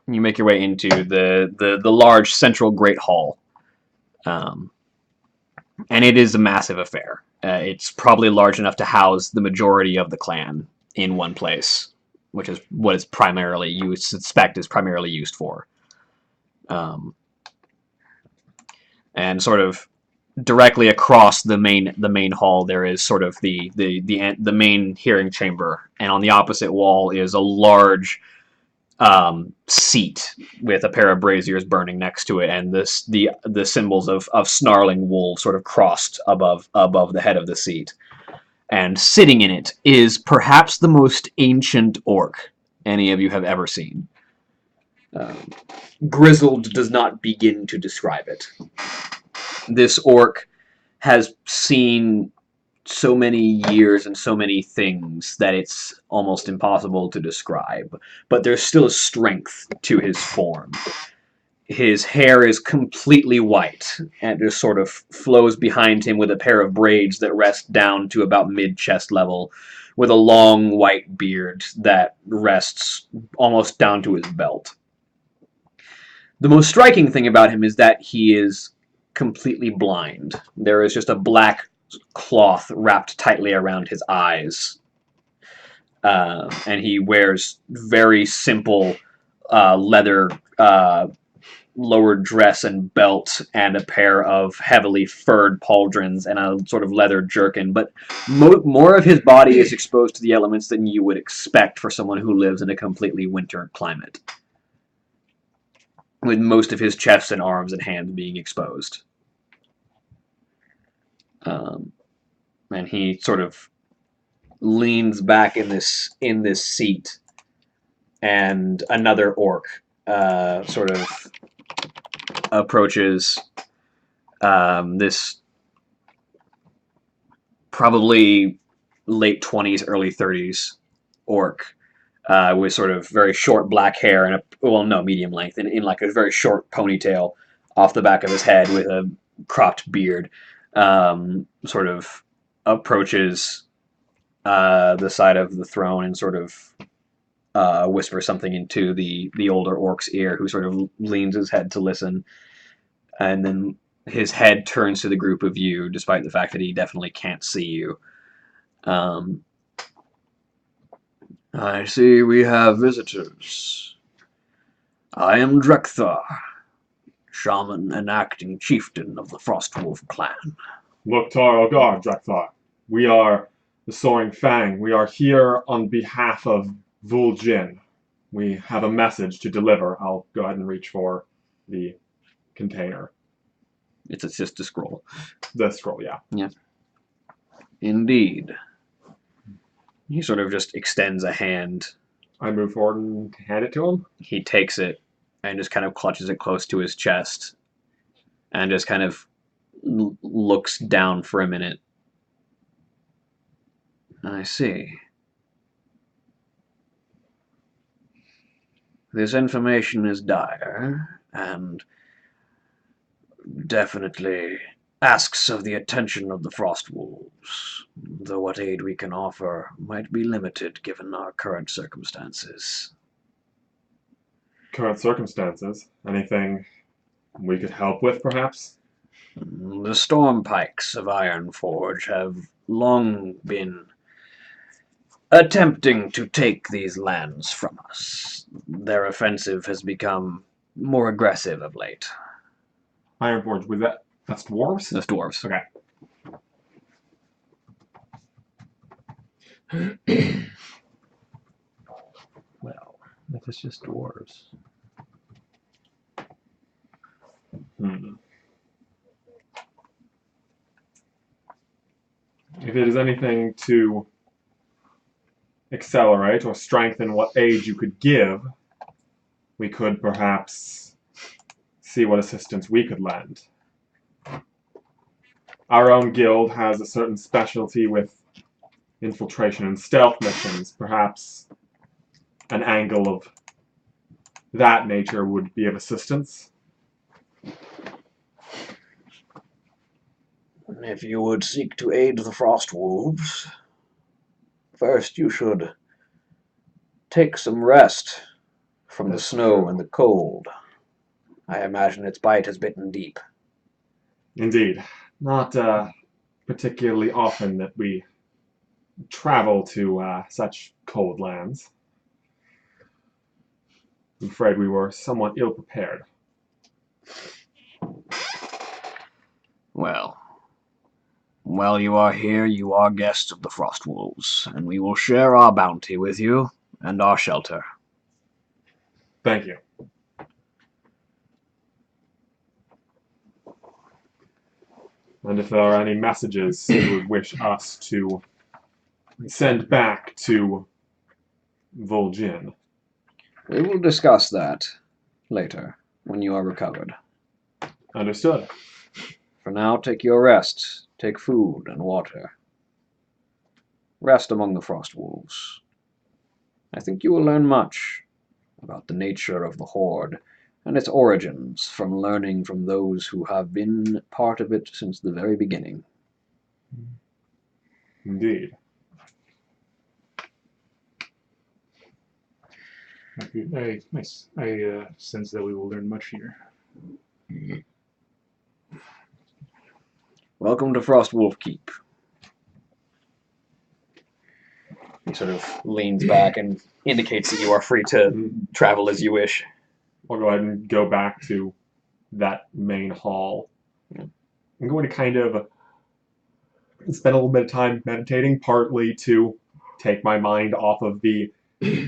You make your way into the large central great hall, and it is a massive affair. It's probably large enough to house the majority of the clan in one place, which is what is primarily you suspect is primarily used for. And sort of directly across the main hall, there is sort of the main hearing chamber, and on the opposite wall is a large seat with a pair of braziers burning next to it, and the symbols of snarling wolves sort of crossed above the head of the seat. And sitting in it is perhaps the most ancient orc any of you have ever seen. Grizzled does not begin to describe it. This orc has seen so many years and so many things that it's almost impossible to describe. But there's still a strength to his form. His hair is completely white and just sort of flows behind him with a pair of braids that rest down to about mid-chest level, with a long white beard that rests almost down to his belt. The most striking thing about him is that he is completely blind. There is just a black cloth wrapped tightly around his eyes. And he wears very simple leather lower dress and belt and a pair of heavily furred pauldrons and a sort of leather jerkin. But more of his body is exposed to the elements than you would expect for someone who lives in a completely winter climate, with most of his chest and arms and hands being exposed. And he sort of leans back in this seat, and another orc sort of approaches this probably late 20s, early 30s orc with sort of very short black hair and medium length, in like a very short ponytail off the back of his head with a cropped beard. Sort of approaches the side of the throne and sort of whispers something into the older orc's ear, who sort of leans his head to listen, and then his head turns to the group of you, despite the fact that he definitely can't see you. I see we have visitors. I am Drekthar, shaman and acting chieftain of the Frostwolf clan. Loktar Ogar, Drekthar. We are the Soaring Fang. We are here on behalf of Vuljin. We have a message to deliver. I'll go ahead and reach for the container. It's just a scroll. The scroll, yeah. Yeah. Indeed. He sort of just extends a hand. I move forward and hand it to him. He takes it and just kind of clutches it close to his chest and just kind of looks down for a minute. I see. This information is dire and definitely asks of the attention of the Frost Wolves, though what aid we can offer might be limited given our current circumstances. Current circumstances? Anything we could help with, perhaps? The storm pikes of Ironforge have long been attempting to take these lands from us. Their offensive has become more aggressive of late. Ironforge, was that's dwarves? The dwarves. Okay. Well, if it's just dwarves. Hmm. If it is anything to accelerate or strengthen what aid you could give, we could perhaps see what assistance we could lend. Our own guild has a certain specialty with infiltration and stealth missions. Perhaps an angle of that nature would be of assistance. If you would seek to aid the Frost Wolves, first you should take some rest from the That's snow true. and the cold. I imagine its bite has bitten deep. Indeed. Not particularly often that we travel to such cold lands. I'm afraid we were somewhat ill prepared. Well, while you are here, you are guests of the Frost Wolves, and we will share our bounty with you and our shelter. Thank you. And if there are any messages you would wish us to send back to Vol'jin, We will discuss that later, when you are recovered. understood. For now, take your rest. Take food and water. Rest among the Frost Wolves. I think you will learn much about the nature of the Horde and its origins from learning from those who have been part of it since the very beginning. Indeed. I sense that we will learn much here. Welcome to Frost Wolf Keep. He sort of leans back and indicates that you are free to travel as you wish. I'll go ahead and go back to that main hall. I'm going to kind of spend a little bit of time meditating, partly to take my mind off of the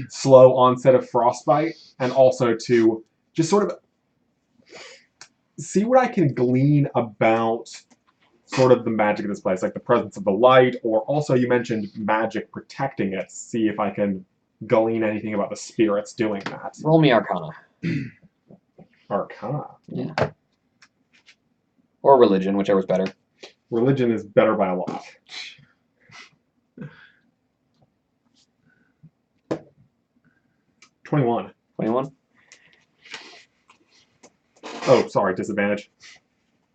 slow onset of frostbite, and also to just sort of see what I can glean about sort of the magic of this place, like the presence of the light, or also you mentioned magic protecting it. See if I can glean anything about the spirits doing that. Roll me Arcana. Arcana. Yeah. Or religion, whichever's better. Religion is better by a lot. $21. 21? Oh, sorry, disadvantage.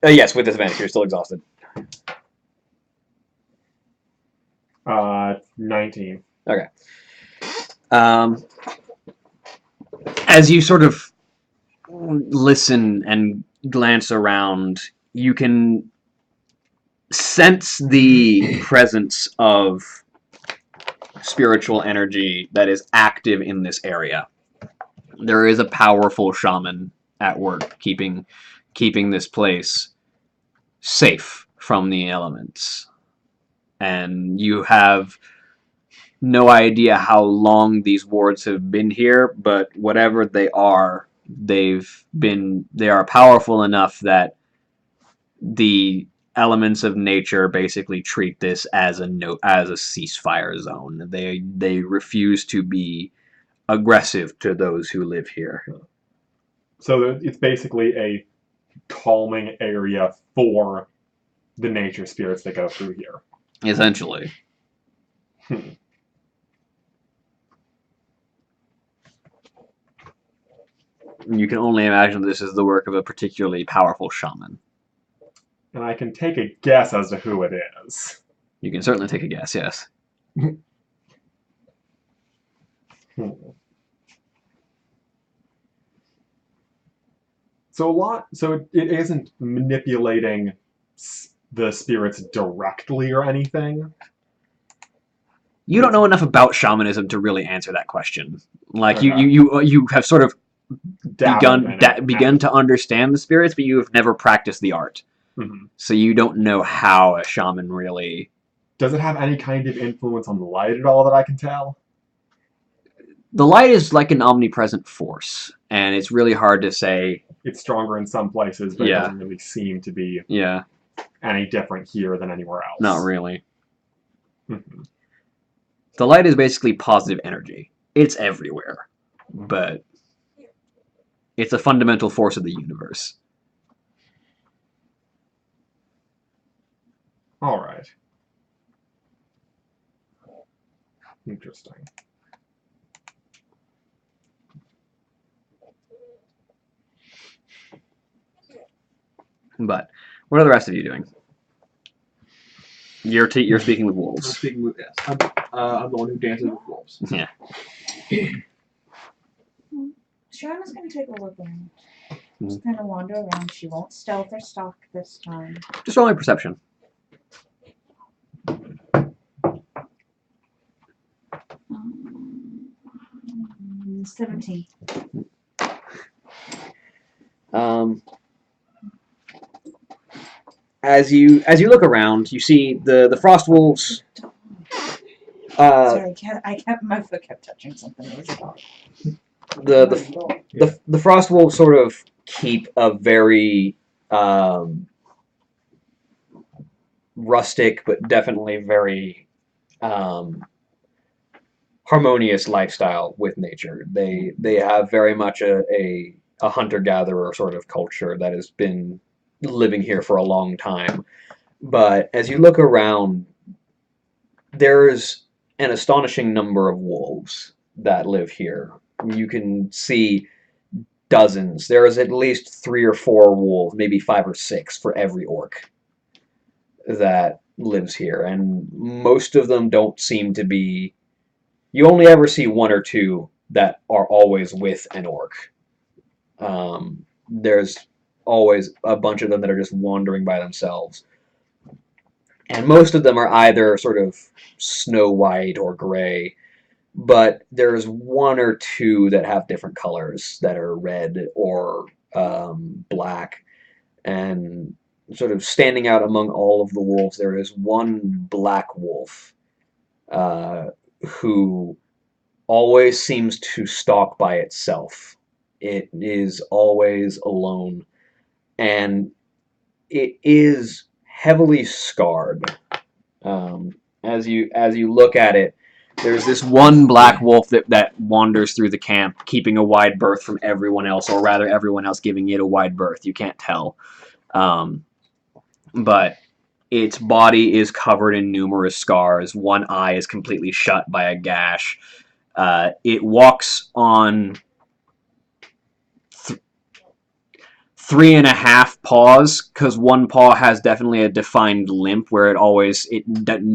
Yes, with disadvantage. You're still exhausted. 19. Okay. As you sort of listen and glance around, you can sense the presence of spiritual energy that is active in this area. There is a powerful shaman at work keeping this place safe from the elements. And you have no idea how long these wards have been here, but whatever they are powerful enough that the elements of nature basically treat this as a ceasefire zone. They refuse to be aggressive to those who live here. So it's basically a calming area for the nature spirits that go through here. Essentially. You can only imagine this is the work of a particularly powerful shaman. And I can take a guess as to who it is. You can certainly take a guess, yes. So it isn't manipulating the spirits directly or anything. You don't know enough about shamanism to really answer that question. Like Okay. you have sort of Dabbled in it. begun to understand the spirits, but you have never practiced the art, Mhm. so you don't know how a shaman really. Does it have any kind of influence on the light at all that I can tell? The light is like an omnipresent force, and it's really hard to say. It's stronger in some places, but it Yeah. doesn't really seem to be Yeah, any different here than anywhere else. not really. Mhm. The light is basically positive energy. It's everywhere, but it's a fundamental force of the universe. All right. Interesting. But what are the rest of you doing? You're speaking with I'm wolves. speaking with yes. I'm the one who dances with wolves. Yeah. Shauna's gonna take a look around. Just kind of wander around. She won't stealth or stalk this time. Just roll a perception. 17. As you look around, you see the frost wolves. Sorry, my foot kept touching something. It was a dog. The frost wolves sort of keep a very rustic, but definitely very harmonious lifestyle with nature. They have very much a hunter-gatherer sort of culture that has been living here for a long time. But as you look around, there's an astonishing number of wolves that live here. You can see dozens. There is at least 3 or 4 wolves, maybe 5 or 6 for every orc that lives here, and most of them don't seem to be. You only ever see 1 or 2 that are always with an orc. There's always a bunch of them that are just wandering by themselves, and most of them are either sort of snow white or gray, but there's 1 or 2 that have different colors that are red or black, and sort of standing out among all of the wolves, there is 1 black wolf who always seems to stalk by itself. It is always alone, and it is heavily scarred. As you look at it, there's this 1 black wolf that wanders through the camp, keeping a wide berth from everyone else, or rather everyone else giving it a wide berth. You can't tell. But its body is covered in numerous scars. 1 eye is completely shut by a gash. It walks on 3.5 paws, because 1 paw has definitely a defined limp where it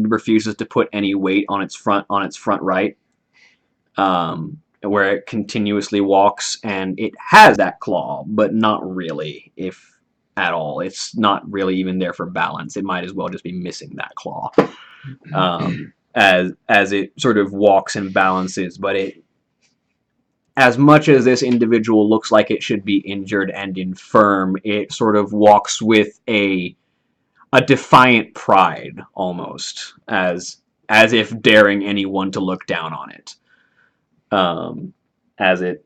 refuses to put any weight on its front right, where it continuously walks, and it has that claw, but not really, if at all. It's not really even there for balance. It might as well just be missing that claw. As it sort of walks and balances, but as much as this individual looks like it should be injured and infirm, it sort of walks with a defiant pride, almost, as if daring anyone to look down on it, as it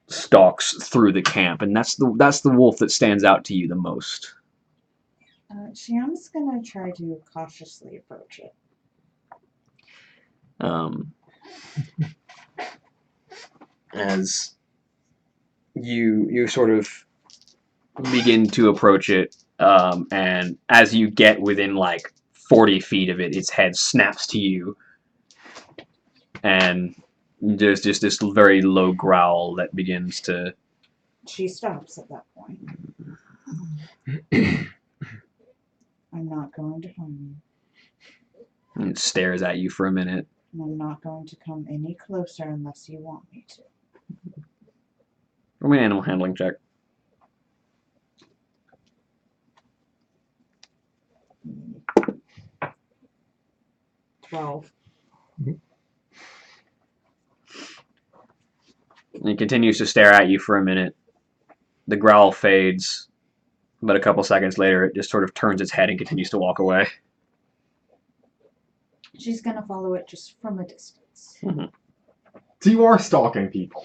stalks through the camp, and that's the wolf that stands out to you the most. Shauna's gonna try to cautiously approach it. As you sort of begin to approach it, and as you get within like 40 feet of it, its head snaps to you, and there's just this very low growl that begins to. She stops at that point. I'm not going to harm you. And it stares at you for a minute. And I'm not going to come any closer unless you want me to. Roll me an animal handling check. 12. And he continues to stare at you for a minute. The growl fades, but a couple seconds later, it just sort of turns its head and continues to walk away. She's gonna follow it just from a distance. Mm-hmm. So you are stalking people.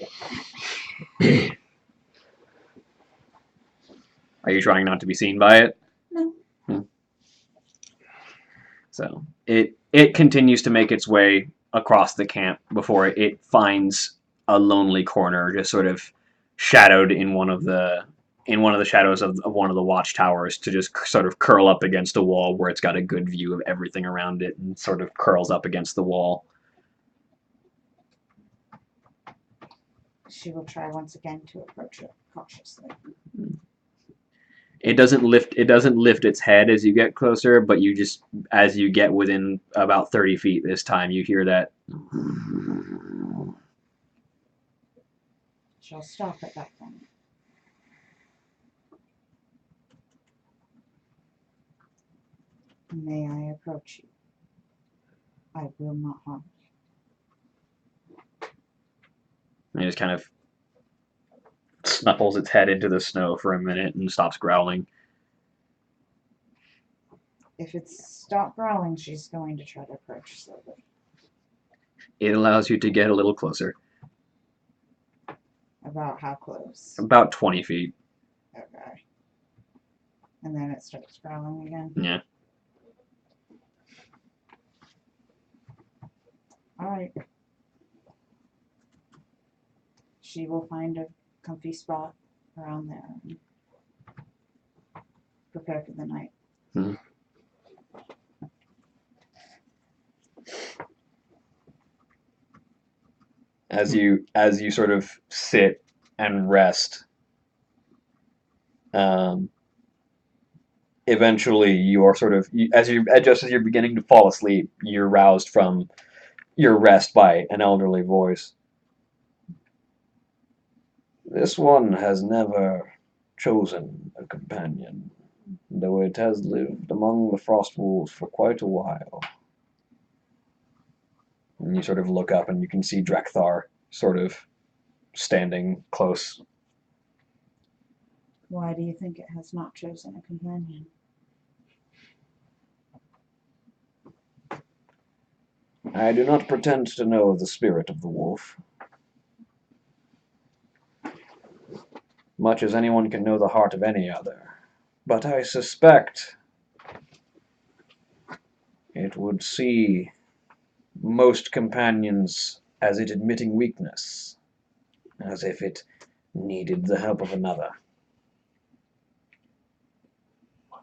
Are you trying not to be seen by it? No. So it continues to make its way across the camp before it finds a lonely corner, just sort of shadowed in one of the shadows of one of the watchtowers, to just sort of curl up against a wall where it's got a good view of everything around it, and sort of curls up against the wall. She will try once again to approach it cautiously. It doesn't lift its head as you get closer, but you just, as you get within about 30 feet this time, you hear that. She'll stop at that point. May I approach you? I will not harm you. And it just kind of snuffles its head into the snow for a minute and stops growling. If it's stopped growling, she's going to try to approach slowly. It allows you to get a little closer. About how close? About 20 feet. Okay. And then it starts growling again? Yeah. Alright. She will find a comfy spot around there and prepare for the night. Hmm. As you sort of sit and rest, eventually you're sort of, as you're beginning to fall asleep, you're roused from your rest by an elderly voice. This one has never chosen a companion, though it has lived among the frost wolves for quite a while. And you sort of look up and you can see Drekthar sort of standing close. Why do you think it has not chosen a companion? I do not pretend to know the spirit of the wolf, much as anyone can know the heart of any other, but I suspect it would see most companions as it admitting weakness, as if it needed the help of another.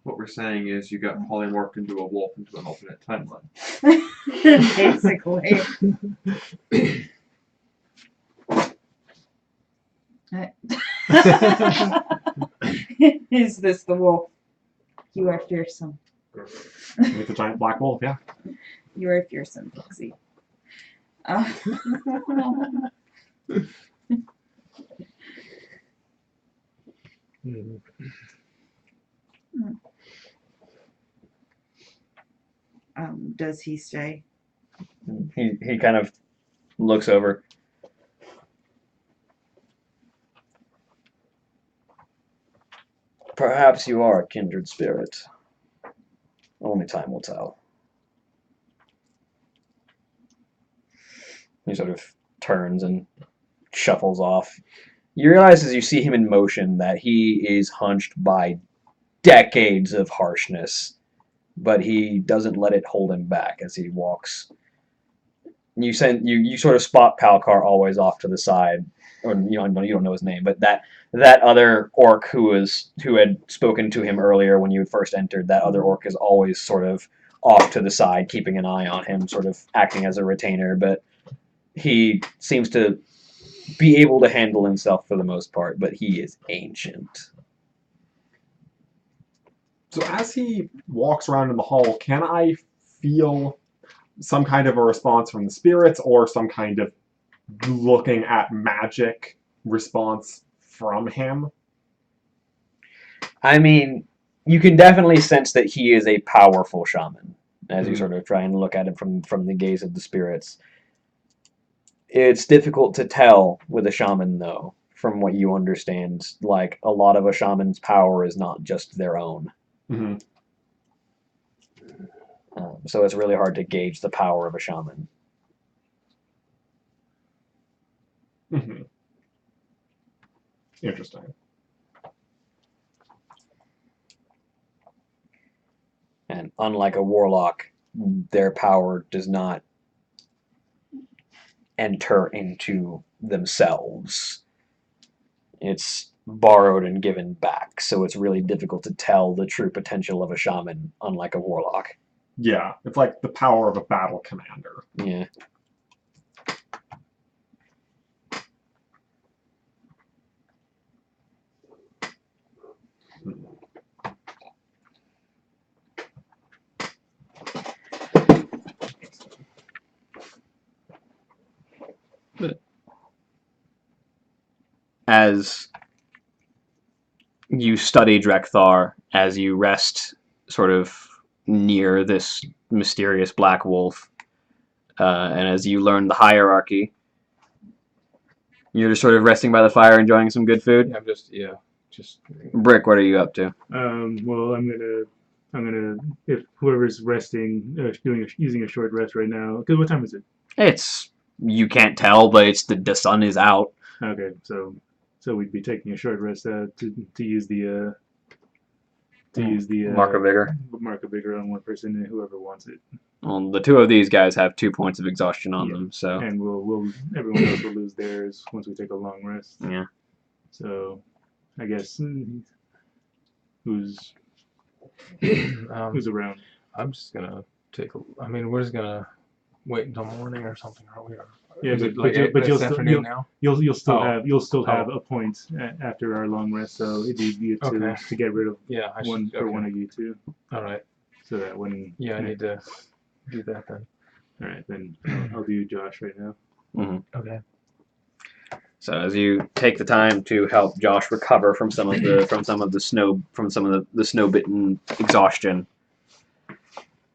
What we're saying is you got polymorphed into a wolf into an alternate timeline. Basically. Is this the wolf? You are fearsome. With the giant black wolf, yeah. You are fearsome, Pixie. Does he stay? He kind of looks over. Perhaps you are a kindred spirit. Only time will tell. He sort of turns and shuffles off. You realize as you see him in motion that he is hunched by decades of harshness, but he doesn't let it hold him back as he walks. You sort of spot Palkar always off to the side, or you don't know his name, but that other orc who had spoken to him earlier when you had first entered, that other orc is always sort of off to the side, keeping an eye on him, sort of acting as a retainer, but he seems to be able to handle himself for the most part, but he is ancient. So as he walks around in the hall, can I feel some kind of a response from the spirits or some kind of looking at magic response from him? I mean, you can definitely sense that he is a powerful shaman as you Mhm. sort of try and look at it from the gaze of the spirits. It's difficult to tell with a shaman, though, from what you understand. Like, a lot of a shaman's power is not just their own. Mm-hmm. So it's really hard to gauge the power of a shaman. Mm-hmm. Interesting. And unlike a warlock, their power does not enter into themselves. It's borrowed and given back, so it's really difficult to tell the true potential of a shaman, unlike a warlock. Yeah, it's like the power of a battle commander. Yeah. As you study Drekthar, as you rest sort of near this mysterious black wolf, and as you learn the hierarchy, you're just sort of resting by the fire, enjoying some good food. Yeah, just Brick, what are you up to? Well, I'm gonna if whoever's resting, using a short rest right now. Because what time is it? It's you can't tell, but it's the sun is out. Okay, so we'd be taking a short rest to use the Mark of vigor. mark of vigor on one person, and whoever wants it. Well, the two of these guys have 2 points of exhaustion on Yeah. them, so And we'll everyone else will lose theirs once we take a long rest. yeah. So, I guess who's around? I'm just gonna I mean, we're just gonna wait until morning or something, are we? Yeah, Is but- it like but it's you'll still- afternoon now? You'll still Oh. have a point after our long rest, so it'd be good Okay. to get rid of Yeah, I one should. for Okay. one of you two, All right. so that when Yeah, I need to do that then. all right, then I'll do Josh right now. Okay. So as you take the time to help Josh recover from some of the snow bitten exhaustion,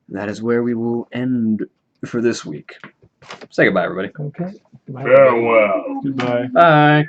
that is where we will end for this week. Say goodbye, everybody. Okay. Farewell. Goodbye. Bye.